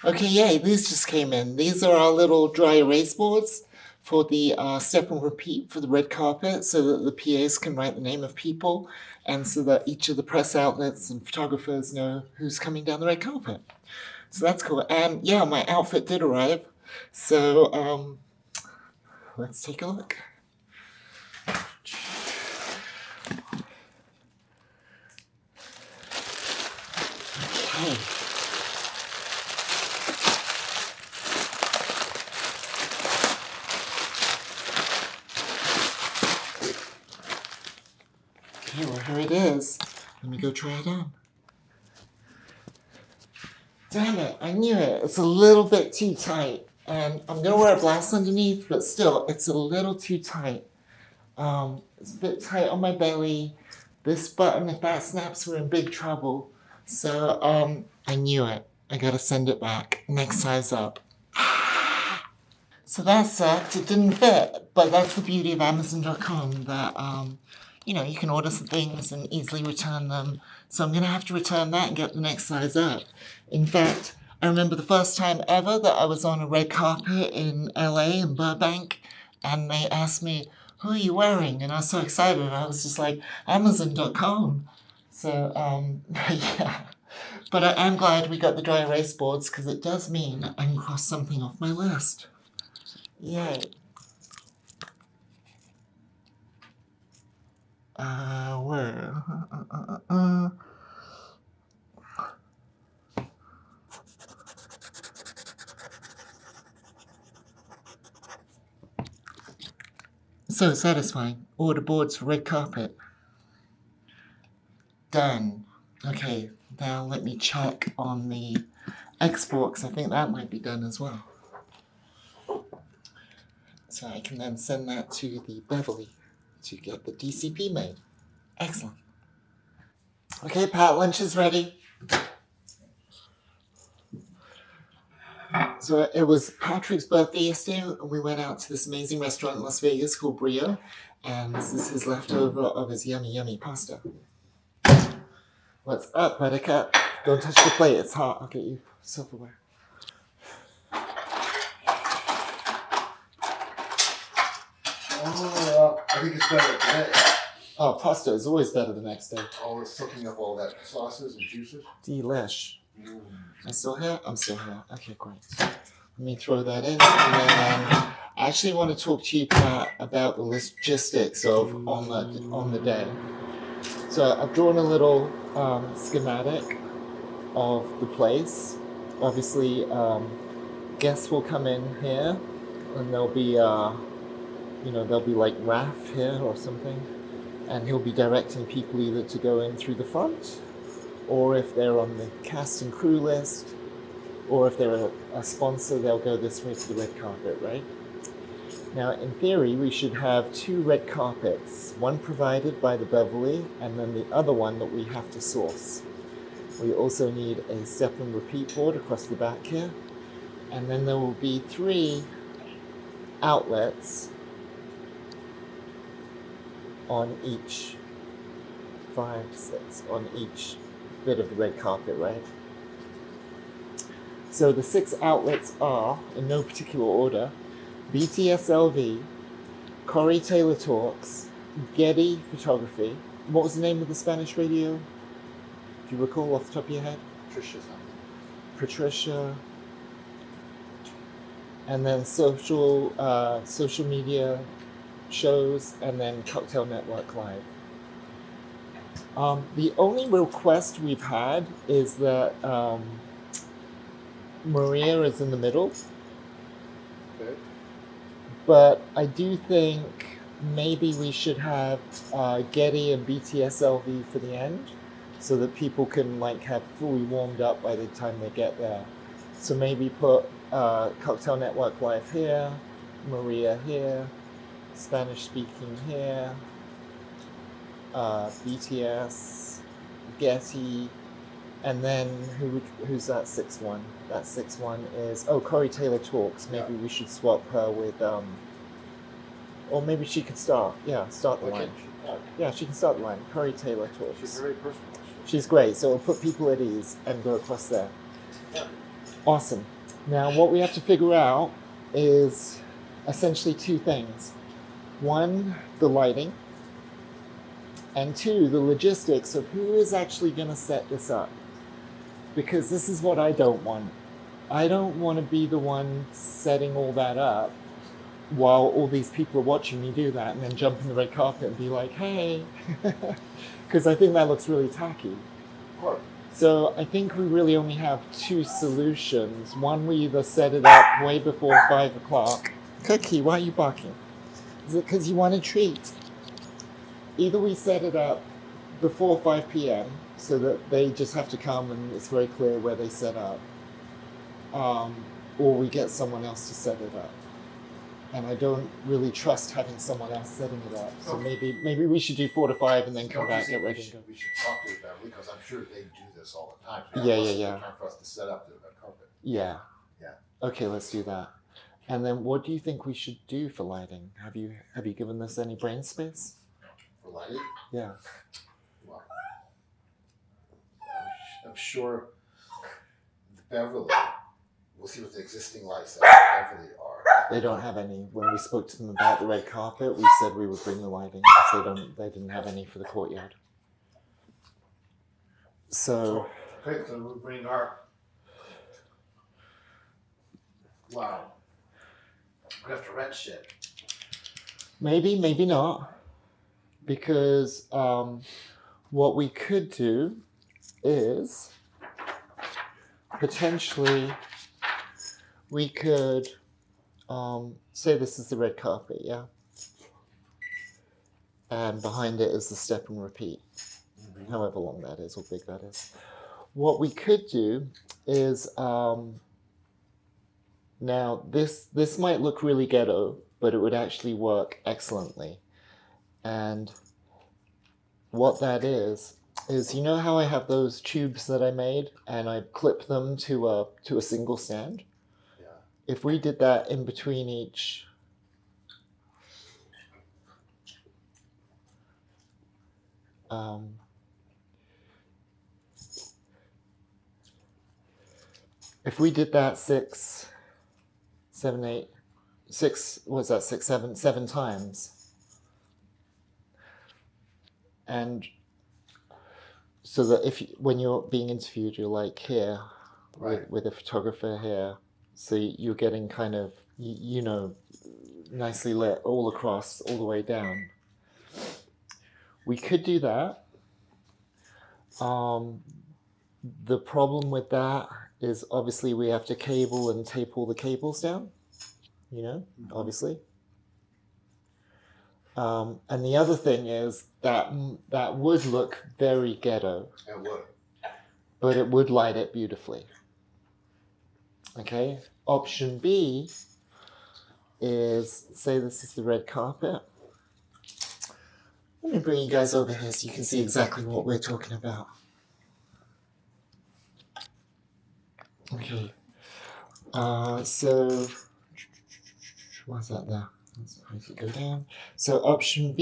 Okay, yay, these just came in. These are our little dry erase boards for the step and repeat for the red carpet so that the PAs can write the name of people and so that each of the press outlets and photographers know who's coming down the red carpet. So that's cool. And yeah, my outfit did arrive. So let's take a look. Okay. Okay, well here it is. Let me go try it on. Damn it, I knew it. It's a little bit too tight. And I'm gonna wear a blouse underneath, but still, it's a little too tight. It's a bit tight on my belly. This button, if that snaps, we're in big trouble. So, I knew it. I gotta send it back. Next size up. So that sucked. It didn't fit. But that's the beauty of Amazon.com, that, you know, you can order some things and easily return them. So I'm gonna have to return that and get the next size up. In fact, I remember the first time ever that I was on a red carpet in LA in Burbank, and they asked me, who are you wearing? And I was so excited. I was just like, Amazon.com. So, yeah. But I am glad we got the dry erase boards because it does mean I can cross something off my list. Yay. Where? So satisfying. Order boards for red carpet. Done. Okay, now let me check on the exports. I think that might be done as well. So I can then send that to the Beverly to get the DCP made. Excellent. Okay, Pat, lunch is ready. So it was Patrick's birthday yesterday, and we went out to this amazing restaurant in Las Vegas called Brio, and this is his leftover of his yummy, yummy pasta. What's up, Buttercup? Don't touch the plate, it's hot. I'll get you silverware. Oh, I think it's better today. Oh, pasta is always better the next day. Oh, it's soaking up all that sauces and juices. Delish. Mm. I'm still here? I'm still here. Okay, great. Let me throw that in. And then I actually want to talk to you, Pat, about the logistics of on the day. So I've drawn a little schematic of the place. Obviously, guests will come in here, and there'll be there'll be like Raph here or something, and he'll be directing people either to go in through the front, or if they're on the cast and crew list, or if they're a sponsor, they'll go this way to the red carpet, right? Now, in theory, we should have 2 red carpets, one provided by the Beverly, and then the other one that we have to source. We also need a step and repeat board across the back here, and then there will be 3 outlets on each, 5, 6, on each bit of the red carpet, right? So the 6 outlets are, in no particular order, BTSLV, Corey Taylor Talks, Getty Photography. What was the name of the Spanish radio? Do you recall off the top of your head? Patricia. And then social media shows, and then Cocktail Network Live. The only request we've had is that Maria is in the middle. Okay. But I do think maybe we should have Getty and BTSLV for the end, so that people can like have fully warmed up by the time they get there. So maybe put Cocktail Network Live here, Maria here, Spanish speaking here, BTS, Getty, and then who's that 6th one? That 6th one is Corey Taylor Talks. Maybe we should swap her with or maybe she could start the line. Yeah, she can start the line. Corey Taylor Talks. She's very personal. She's great, so we'll put people at ease and go across there. Yeah. Awesome. Now what we have to figure out is essentially 2 things. 1, the lighting, and 2, the logistics of who is actually going to set this up. Because this is what I don't want. I don't want to be the one setting all that up while all these people are watching me do that and then jump in the red carpet and be like, hey, because I think that looks really tacky. Of course. So I think we really only have 2 solutions. One, we either set it up way before 5 o'clock. Cookie, why are you barking? Is it because you want a treat? Either we set it up before 5 p.m. so that they just have to come and it's very clear where they set up, or we get someone else to set it up. And I don't really trust having someone else setting it up. So maybe we should do 4 to 5 and then come back, get ready and go. We should talk to Beverly because I'm sure they do this all the time. Yeah. Time for us to set up the red carpet. Yeah. Yeah. Okay, let's do that. And then what do you think we should do for lighting? Have you given this any brain space? For lighting? Yeah. Well, I'm sure the Beverly, we'll see what the existing lights at Beverly are. They don't have any. When we spoke to them about the red carpet, we said we would bring the lighting because they didn't have any for the courtyard. So Okay, so we'll bring our. Wow. We have to rent shit. maybe not, because what we could do is potentially we could say this is the red carpet, yeah? And behind it is the step and repeat, however long that is or big that is. What we could do is, now this might look really ghetto, but it would actually work excellently. And what that is you know how I have those tubes that I made and I clip them to a single stand? Yeah. If we did that in between each, if we did that 6, 7, 8, seven times. And so that when you're being interviewed, you're like here, Right. with a photographer here. So you're getting kind of, nicely lit all across, all the way down. We could do that. The problem with that is obviously we have to cable and tape all the cables down, obviously. And the other thing is that would look very ghetto. It would. But it would light it beautifully. Okay? Option B is, say this is the red carpet. Let me bring you guys over here so you can see exactly what we're talking about. Okay. So, what's that there? Let's make it go down. So option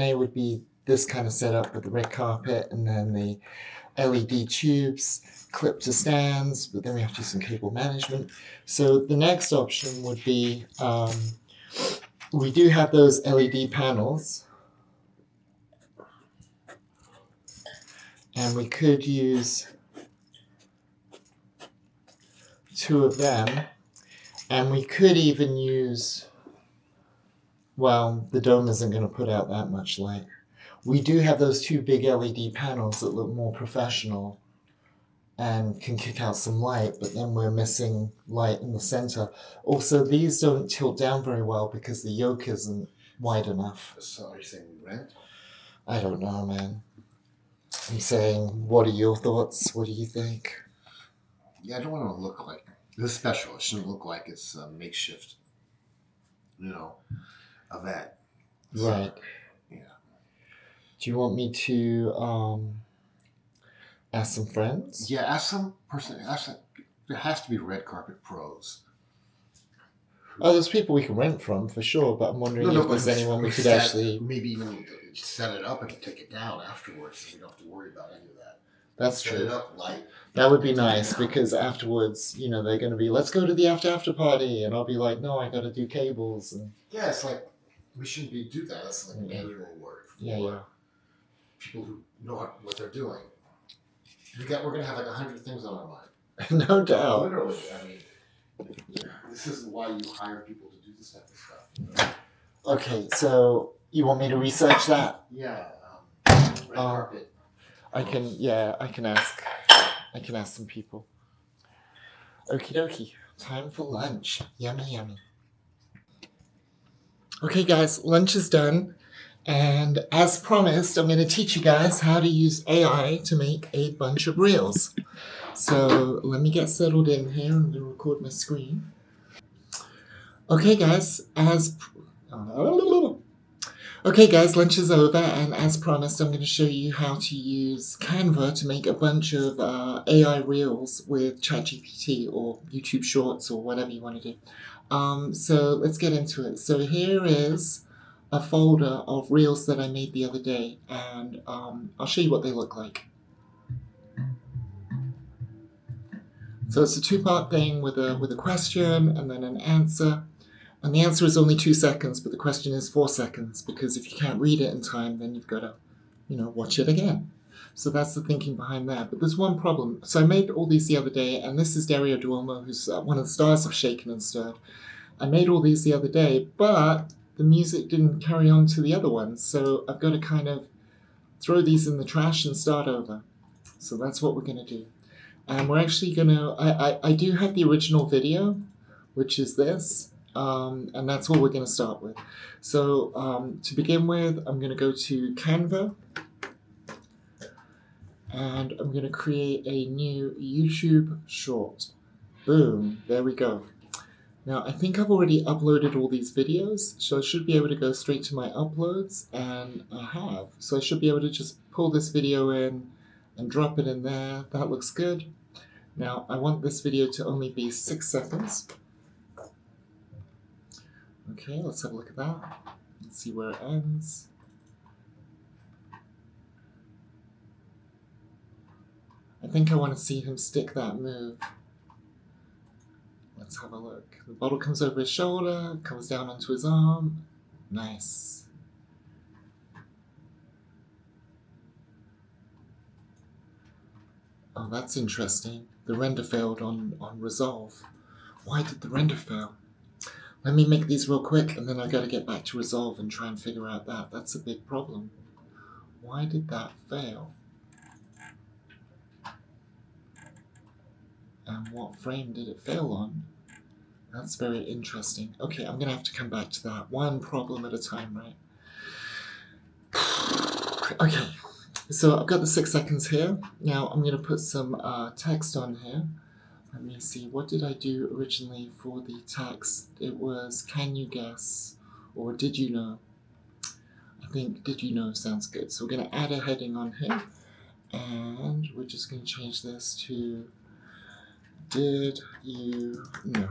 A would be this kind of setup with the red carpet and then the LED tubes clipped to stands, but then we have to do some cable management. So the next option would be, we do have those LED panels, and we could use 2 of them, and we could even use, well, the dome isn't going to put out that much light. We do have those 2 big LED panels that look more professional and can kick out some light, but then we're missing light in the center. Also, these don't tilt down very well because the yoke isn't wide enough. So are you saying we rent? I don't know, man. I'm saying, what are your thoughts? What do you think? Yeah, I don't want to look like this special. It shouldn't look like it's a makeshift, event. So, Right. Yeah. Do you want me to ask some friends? Yeah, ask some person. There has to be red carpet pros. Oh, there's people we can rent from for sure, but I'm wondering if there's anyone we could actually. Maybe even set it up and take it down afterwards, so we don't have to worry about any of that. That's Set true. it up light. That would be nice because afterwards, they're going to be, let's go to the after party, and I'll be like, no, I got to do cables and. Yeah, it's like we shouldn't do that. That's like manual work for people who know what they're doing. We're gonna have like 100 things on our mind. No doubt. Literally, I mean, this is why you hire people to do this type of stuff. Okay, so you want me to research that? Yeah, red carpet. I can ask some people. Okie dokie, time for lunch. Yummy, yummy. Okay, guys, lunch is done. And as promised, I'm going to teach you guys how to use AI to make a bunch of reels. So let me get settled in here. I'm going to record my screen. Okay, guys, lunch is over, and as promised, I'm going to show you how to use Canva to make a bunch of AI reels with ChatGPT or YouTube Shorts or whatever you want to do. So let's get into it. So here is a folder of reels that I made the other day, and I'll show you what they look like. So it's a 2-part thing with a question and then an answer. And the answer is only 2 seconds, but the question is 4 seconds, because if you can't read it in time, then you've got to, watch it again. So that's the thinking behind that. But there's one problem. So I made all these the other day, and this is Dario Duomo, who's one of the stars of Shaken and Stirred. I made all these the other day, but the music didn't carry on to the other ones. So I've got to kind of throw these in the trash and start over. So that's what we're going to do. And we're actually going to, I do have the original video, which is this. And that's what we're going to start with. So to begin with, I'm going to go to Canva, and I'm going to create a new YouTube short. Boom, there we go. Now I think I've already uploaded all these videos, so I should be able to go straight to my uploads, and I have. So I should be able to just pull this video in and drop it in there. That looks good. Now I want this video to only be 6 seconds. Okay, let's have a look at that. Let's see where it ends. I think I want to see him stick that move. Let's have a look. The bottle comes over his shoulder, comes down onto his arm. Nice. Oh, that's interesting. The render failed on resolve. Why did the render fail? Let me make these real quick, and then I gotta get back to resolve and try and figure out that. That's a big problem. Why did that fail? And what frame did it fail on? That's very interesting. Okay, I'm gonna have to come back to that. One problem at a time, right? Okay, so I've got the 6 seconds here. Now I'm gonna put some text on here. Let me see, what did I do originally for the text? It was, can you guess, or did you know? I think did you know sounds good. So we're gonna add a heading on here, and we're just gonna change this to, did you know?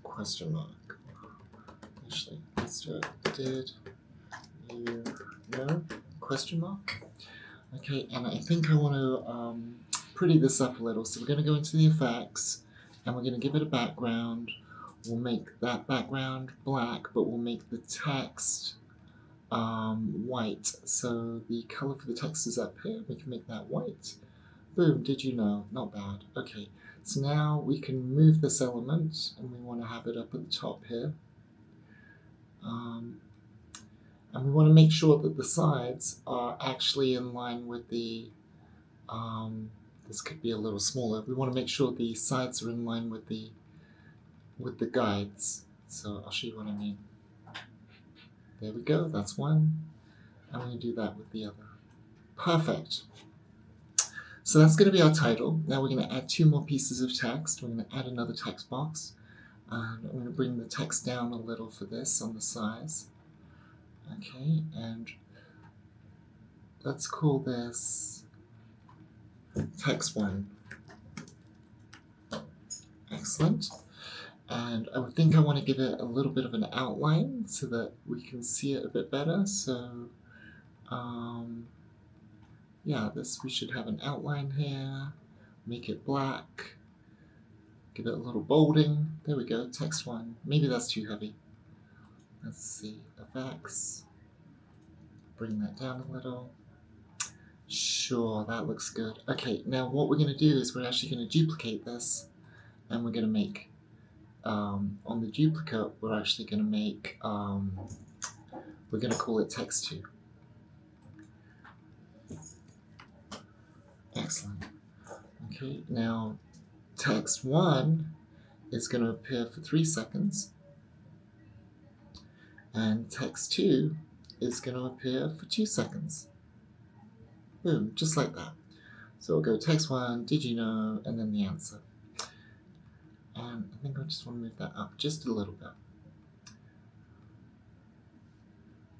Question mark. Actually, let's do it. Did you know? Question mark. Okay, and I think I want to pretty this up a little. So we're going to go into the effects, and we're going to give it a background. We'll make that background black, but we'll make the text white. So the color for the text is up here. We can make that white. Boom, did you know? Not bad. Okay, so now we can move this element, and we want to have it up at the top here. And we want to make sure that the sides are actually in line with the, this could be a little smaller. We want to make sure the sides are in line with the guides. So I'll show you what I mean. There we go, that's one. And we're going to do that with the other. Perfect. So that's going to be our title. Now we're going to add 2 more pieces of text. We're going to add another text box. And I'm going to bring the text down a little for this on the size. Okay, and let's call this text 1. Excellent. And I would think I want to give it a little bit of an outline so that we can see it a bit better. So, yeah, we should have an outline here. Make it black. Give it a little bolding. There we go, text 1. Maybe that's too heavy. Let's see, effects. Bring that down a little. Sure, that looks good. Okay, now what we're going to do is we're actually going to duplicate this, and we're going to make, on the duplicate, we're actually going to make, we're going to call it text 2. Excellent. Okay, now text 1 is going to appear for 3 seconds. And text 2 is going to appear for 2 seconds. Boom, just like that. So we'll go text 1, did you know, and then the answer. And I think I just want to move that up just a little bit.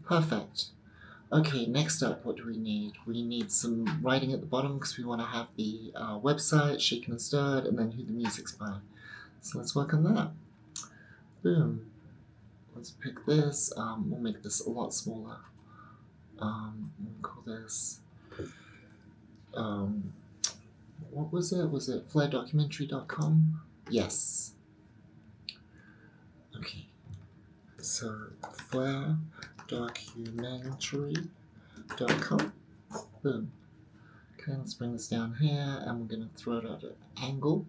Perfect. Okay, next up, what do we need? We need some writing at the bottom because we want to have the website, Shaken and Stirred, and then who the music's by. So let's work on that. Boom. Let's pick this. We'll make this a lot smaller. We'll call this, what was it? Was it flairdocumentary.com? Yes. Okay. So, flairdocumentary.com. Boom. Okay, let's bring this down here, and we're going to throw it at an angle.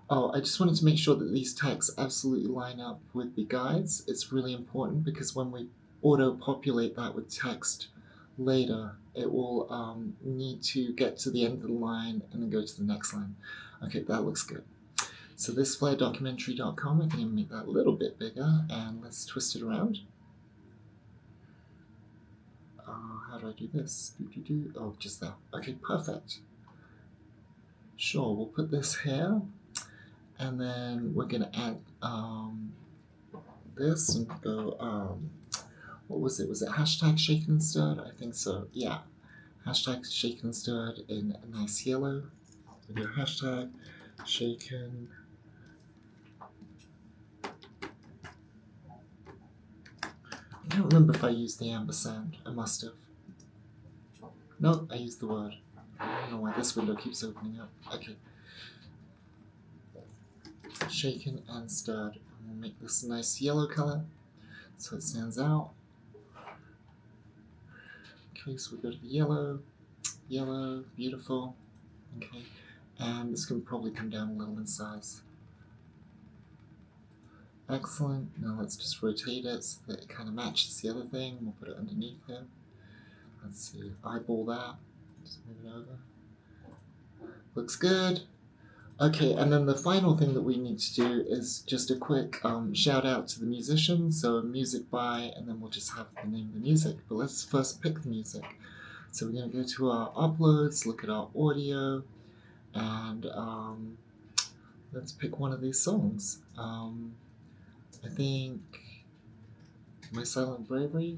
Oh, I just wanted to make sure that these texts absolutely line up with the guides. It's really important because when we auto-populate that with text later, it will need to get to the end of the line and then go to the next line. Okay, that looks good. So this flairdocumentary.com, I think I'm going to make that a little bit bigger, and let's twist it around. How do I do this? Oh, just that. Okay, perfect. Sure, we'll put this here. And then we're going to add this and go, what was it? Was it hashtag Shaken and Stirred? I think so, yeah. Hashtag Shaken and Stirred in a nice yellow. We go hashtag Shaken. I can't remember if I used the ampersand. I must have. No, I used the word. I don't know why this window keeps opening up. Okay. shaken and stirred. And we'll make this a nice yellow color so it stands out. Okay, so we go to the yellow, beautiful. Okay, and this can probably come down a little in size. Excellent. Now let's just rotate it so that it kind of matches the other thing. We'll put it underneath here. Let's see, eyeball that. Just move it over. Looks good. Okay, and then the final thing that we need to do is just a quick shout out to the musicians. So music by, and then we'll just have the name of the music. But let's first pick the music. So we're going to go to our uploads, look at our audio, and let's pick one of these songs. I think My Silent Bravery.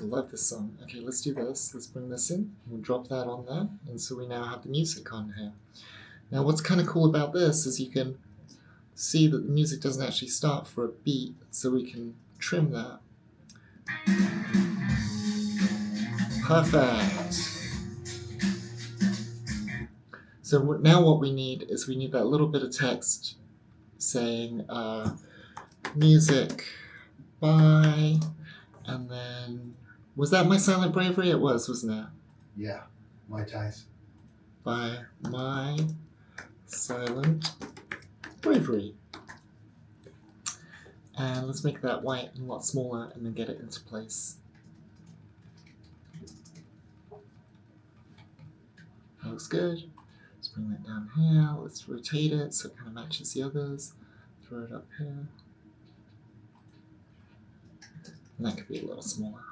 I love this song. Okay, let's do this. Let's bring this in. We'll drop that on there. And so we now have the music on here. Now what's kind of cool about this is you can see that the music doesn't actually start for a beat, so we can trim that. Perfect. So now what we need is we need that little bit of text saying music by, and then, was that My Silent Bravery? It was, wasn't it? Yeah, Mai Tais. By My Silent Bravery. And let's make that white and a lot smaller and then get it into place. That looks good. Let's bring that down here. Let's rotate it so it kind of matches the others. Throw it up here. And that could be a little smaller.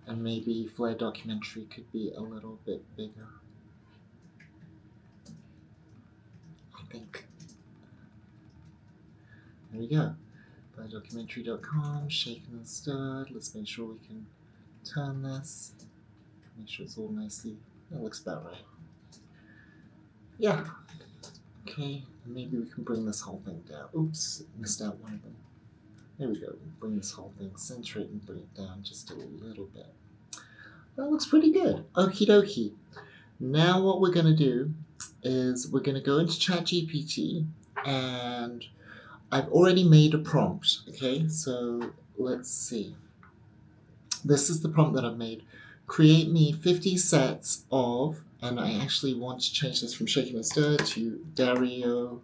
And maybe Flair Documentary could be a little bit bigger. I think. There we go. FlairDocumentary.com, shaken and stirred. Let's make sure we can turn this. Make sure it's all nicely. That looks about right. Yeah. Okay, maybe we can bring this whole thing down. Oops, missed out one of them. There we go. Bring this whole thing, center it and bring it down just a little bit. That looks pretty good. Okie dokie. Now what we're going to do is we're going to go into ChatGPT, and I've already made a prompt. Okay, so let's see. This is the prompt that I've made. Create me 50 sets of, and I actually want to change this from shaken and stirred to Dario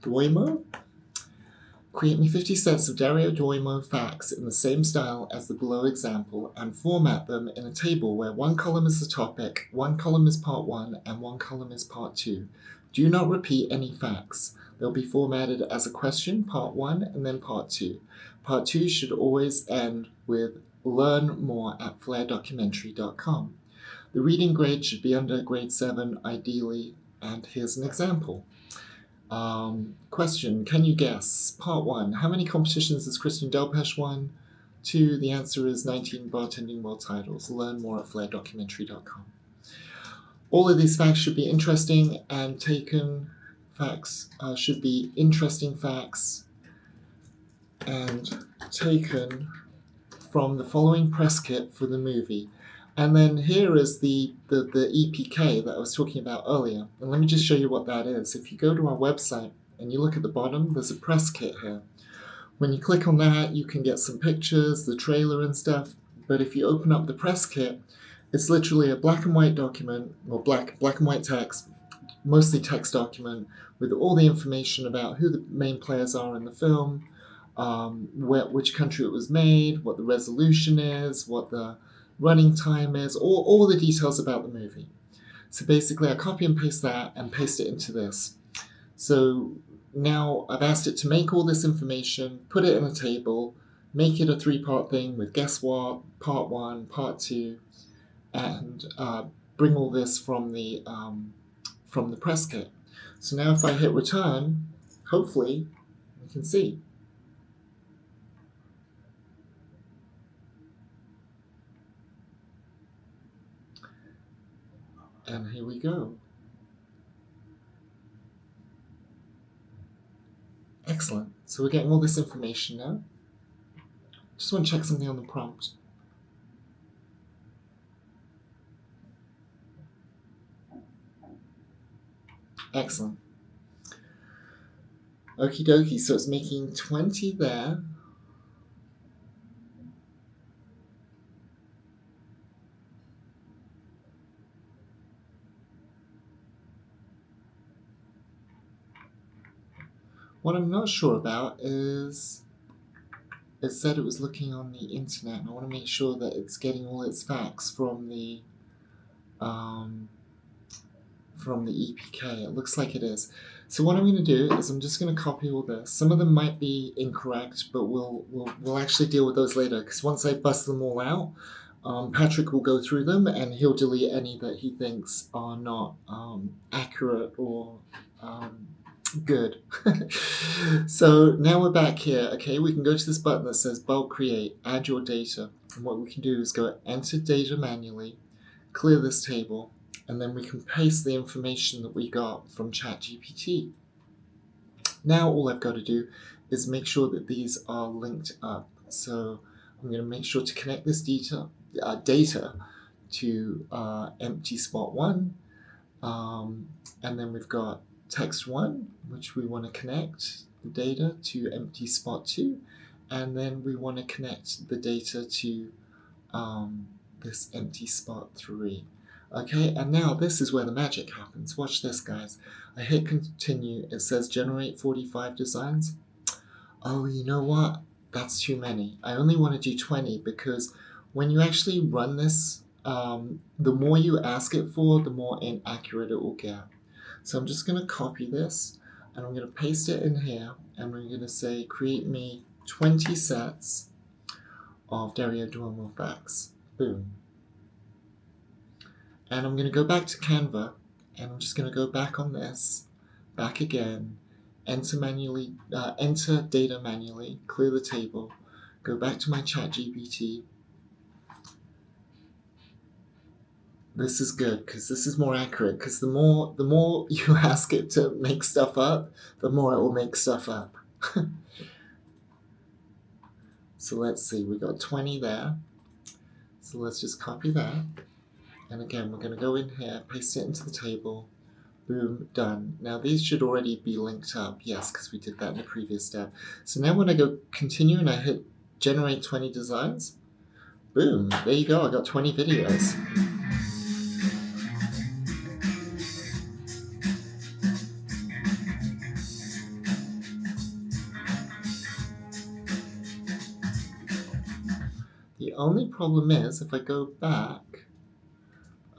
Duomo. Create me 50 sets of Dario Duomo facts in the same style as the below example and format them in a table where one column is the topic, one column is part 1, and one column is part 2. Do not repeat any facts. They'll be formatted as a question, part 1, and then part 2. Part 2 should always end with learn more at flairdocumentary.com. The reading grade should be under grade 7, ideally, and here's an example. Question, can you guess? Part 1, how many competitions has Christian Delpeche won? 2, the answer is 19 bartending world titles. Learn more at flairdocumentary.com. All of these facts should be interesting and taken. Facts should be interesting facts and taken from the following press kit for the movie. And then here is the EPK that I was talking about earlier. And let me just show you what that is. If you go to our website and you look at the bottom, there's a press kit here. When you click on that, you can get some pictures, the trailer and stuff. But if you open up the press kit, it's literally a black and white document, or black and white text, mostly text document, with all the information about who the main players are in the film, which country it was made, what the resolution is, what the running time is, all the details about the movie. So basically I copy and paste that and paste it into this. So now I've asked it to make all this information, put it in a table, make it a 3-part thing with guess what, part 1, part 2, and bring all this from the press kit. So now if I hit return, hopefully you can see. And here we go. Excellent. So we're getting all this information now. Just want to check something on the prompt. Excellent. Okie dokie, so it's making 20 there. What I'm not sure about is it said it was looking on the internet, and I want to make sure that it's getting all its facts from the EPK. It looks like it is. So what I'm going to do is I'm just going to copy all this. Some of them might be incorrect, but we'll actually deal with those later, because once I bust them all out, Patrick will go through them and he'll delete any that he thinks are not accurate or good. So now we're back here. Okay, we can go to this button that says bulk create, add your data. And what we can do is go enter data manually, clear this table, and then we can paste the information that we got from ChatGPT. Now all I've got to do is make sure that these are linked up. So I'm going to make sure to connect this data to empty spot 1. And then we've got text 1, which we want to connect the data to empty spot 2. And then we want to connect the data to this empty spot 3. Okay, and now this is where the magic happens. Watch this, guys. I hit continue. It says generate 45 designs. Oh, you know what? That's too many. I only want to do 20 because when you actually run this, the more you ask it for, the more inaccurate it will get. So I'm just going to copy this and I'm going to paste it in here, and we're going to say create me 20 sets of Dario Duomo facts. Boom. And I'm going to go back to Canva, and I'm just going to go back on this, back again, enter data manually, clear the table, go back to my ChatGPT. This is good because this is more accurate, because the more you ask it to make stuff up, the more it will make stuff up. So let's see, we got 20 there. So let's just copy that. And again, we're going to go in here, paste it into the table. Boom, done. Now these should already be linked up. Yes, because we did that in the previous step. So now when I go continue and I hit generate 20 designs, boom, there you go. I got 20 videos. The only problem is if I go back,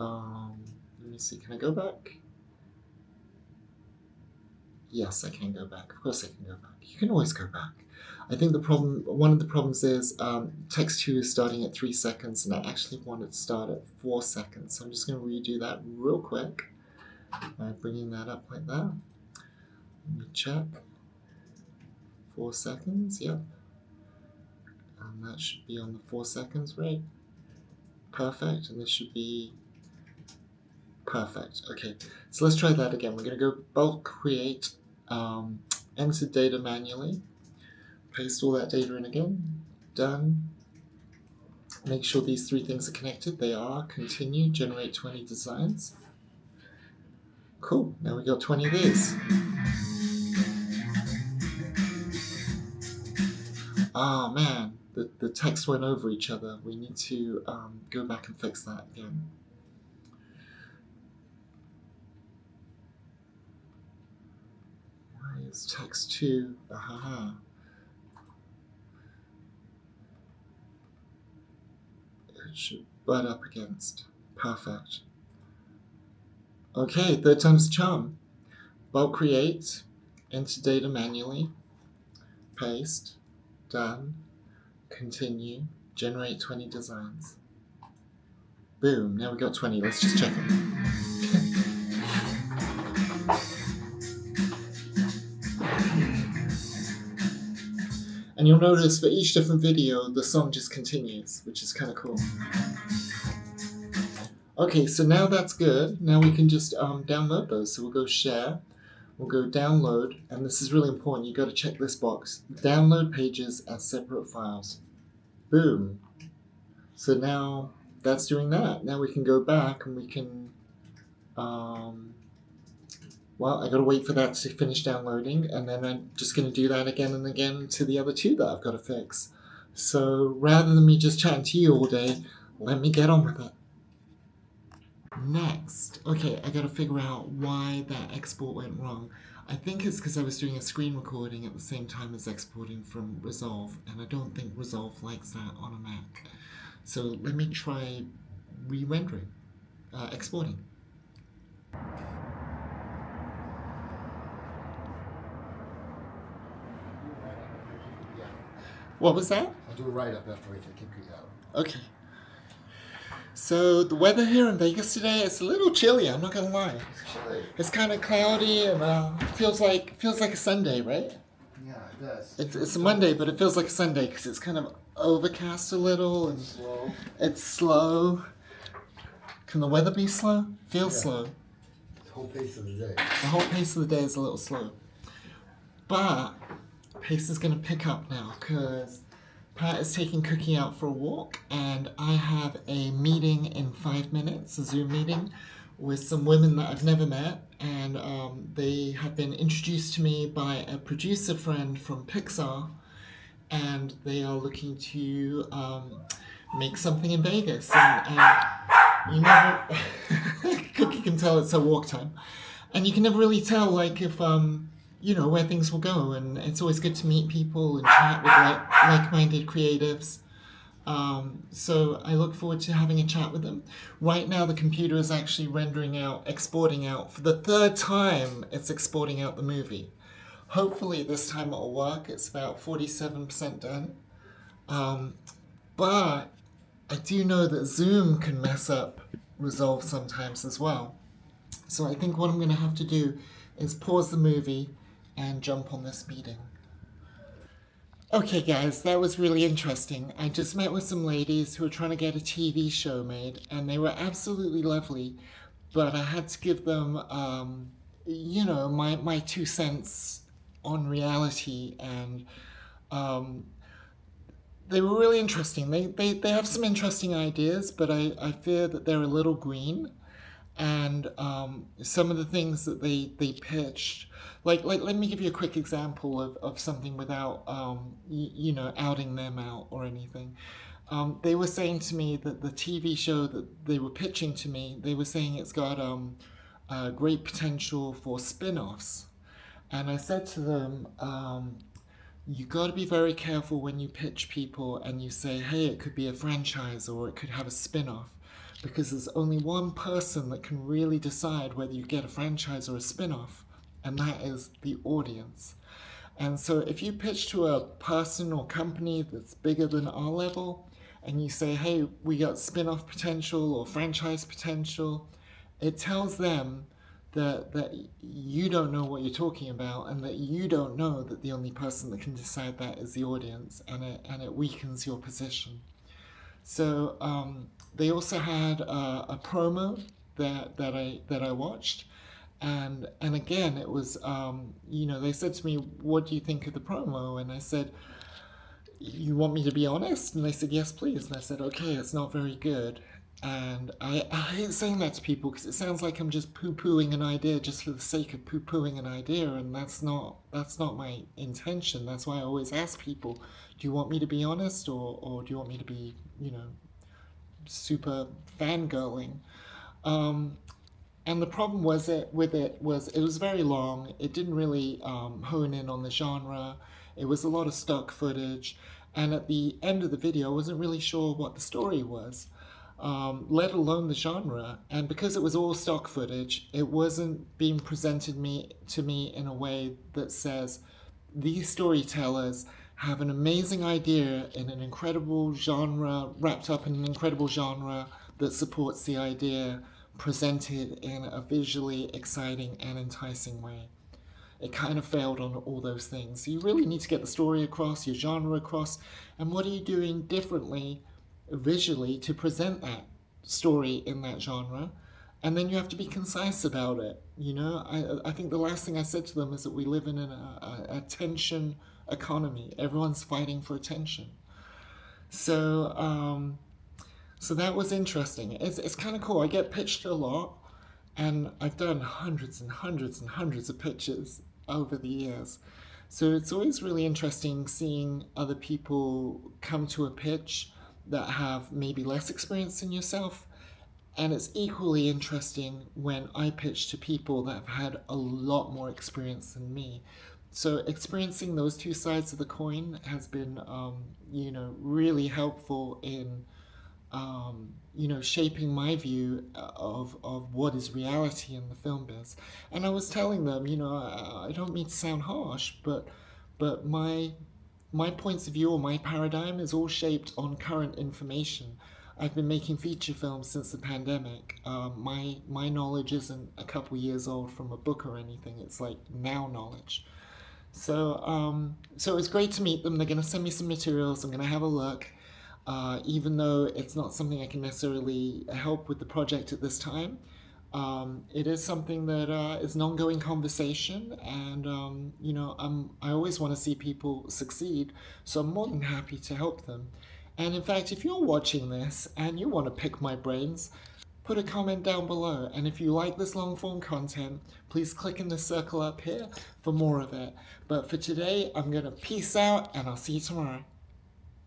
let me see, can I go back? Yes, I can go back. Of course I can go back. You can always go back. I think one of the problems is text 2 is starting at 3 seconds, and I actually want it to start at 4 seconds. So I'm just going to redo that real quick by bringing that up like that. Let me check. 4 seconds, yep. And that should be on the 4 seconds rate. Perfect, and this should be perfect. Okay, so let's try that again. We're going to go bulk create, enter data manually, paste all that data in again, done. Make sure these 3 things are connected. They are. Continue, generate 20 designs. Cool, now we got 20 of these. Oh man, the text went over each other. We need to go back and fix that again. Why is text 2? Aha. It should butt up against. Perfect. Okay, 3rd time's the charm. Bulk create, enter data manually, paste, done, continue, generate 20 designs. Boom, now we got 20. Let's just check them. And you'll notice for each different video, the song just continues, which is kind of cool. Okay, so now that's good. Now we can just download those. So we'll go share, we'll go download, and this is really important. You've got to check this box. Download pages as separate files. Boom. So now that's doing that. Now we can go back and we can well, I got to wait for that to finish downloading, and then I'm just going to do that again and again to the other two that I've got to fix. So rather than me just chatting to you all day, let me get on with it. Next, okay, I got to figure out why that export went wrong. I think it's because I was doing a screen recording at the same time as exporting from Resolve, and I don't think Resolve likes that on a Mac. So let me try re-rendering, exporting. What was that? I'll do a write-up after I take it out. Okay. So the weather here in Vegas today, it's a little chilly, I'm not gonna lie. It's chilly. It's kind of cloudy and feels like a Sunday, right? Yeah, it does. It's a Monday, but it feels like a Sunday because it's kind of overcast a little and Slow. it's slow. Can the weather be slow? Feels slow. The whole pace of the day. The whole pace of the day is a little slow. But pace is going to pick up now because Pat is taking Cookie out for a walk and I have a meeting in 5 minutes, a Zoom meeting with some women that I've never met, and they have been introduced to me by a producer friend from Pixar, and they are looking to make something in Vegas. And you never, Cookie can tell it's her walk time, and you can never really tell like if where things will go, and it's always good to meet people and chat with like-minded creatives. So I look forward to having a chat with them. Right now the computer is actually exporting out, for the third time it's exporting out the movie. Hopefully this time it'll work. It's about 47% done. But I do know that Zoom can mess up Resolve sometimes as well. So I think what I'm going to have to do is pause the movie and jump on this meeting. Okay guys, that was really interesting. I just met with some ladies who were trying to get a TV show made, and they were absolutely lovely, but I had to give them, my 2 cents on reality, and they were really interesting. They have some interesting ideas, but I fear that they're a little green, and some of the things that they pitched, like let me give you a quick example of something without outing them out or anything. They were saying to me that the TV show that they were pitching to me, they were saying it's got great potential for spin-offs, and I said to them, you got to be very careful when you pitch people and you say, hey, it could be a franchise or it could have a spin-off, because there's only one person that can really decide whether you get a franchise or a spin-off, and that is the audience. And so if you pitch to a person or company that's bigger than our level and you say, hey, we got spin-off potential or franchise potential, it tells them that you don't know what you're talking about, and that you don't know that the only person that can decide that is the audience, and it weakens your position. So they also had a promo that I watched, and again it was they said to me, what do you think of the promo? And I said, you want me to be honest? And they said, yes please. And I said, okay, it's not very good. And I hate saying that to people because it sounds like I'm just poo-pooing an idea just for the sake of poo-pooing an idea, and that's not my intention. That's why I always ask people, do you want me to be honest, or do you want me to be, super fangirling? And the problem was it was very long. It didn't really hone in on the genre. It was a lot of stock footage, and at the end of the video, I wasn't really sure what the story was. Let alone the genre, and because it was all stock footage, it wasn't being presented to me in a way that says these storytellers have an amazing idea in an incredible genre, wrapped up in an incredible genre that supports the idea, presented in a visually exciting and enticing way. It kind of failed on all those things. So you really need to get the story across, your genre across, and what are you doing differently visually to present that story in that genre, and then you have to be concise about it. I think the last thing I said to them is that we live in an attention economy. Everyone's fighting for attention. So that was interesting. It's kind of cool. I get pitched a lot, And I've done hundreds and hundreds and hundreds of pitches over the years. So it's always really interesting seeing other people come to a pitch that have maybe less experience than yourself. And it's equally interesting when I pitch to people that have had a lot more experience than me. So experiencing those two sides of the coin has been, really helpful in shaping my view of what is reality in the film biz. And I was telling them, I don't mean to sound harsh, but my points of view or my paradigm is all shaped on current information. I've been making feature films since the pandemic. My knowledge isn't a couple years old from a book or anything. It's like now knowledge. So it's great to meet them. They're gonna send me some materials. I'm gonna have a look. Even though it's not something I can necessarily help with the project at this time, it is something that is an ongoing conversation, and I always want to see people succeed, so I'm more than happy to help them. And in fact, if you're watching this and you want to pick my brains, put a comment down below. And if you like this long form content, please click in the circle up here for more of it. But for today, I'm going to peace out and I'll see you tomorrow.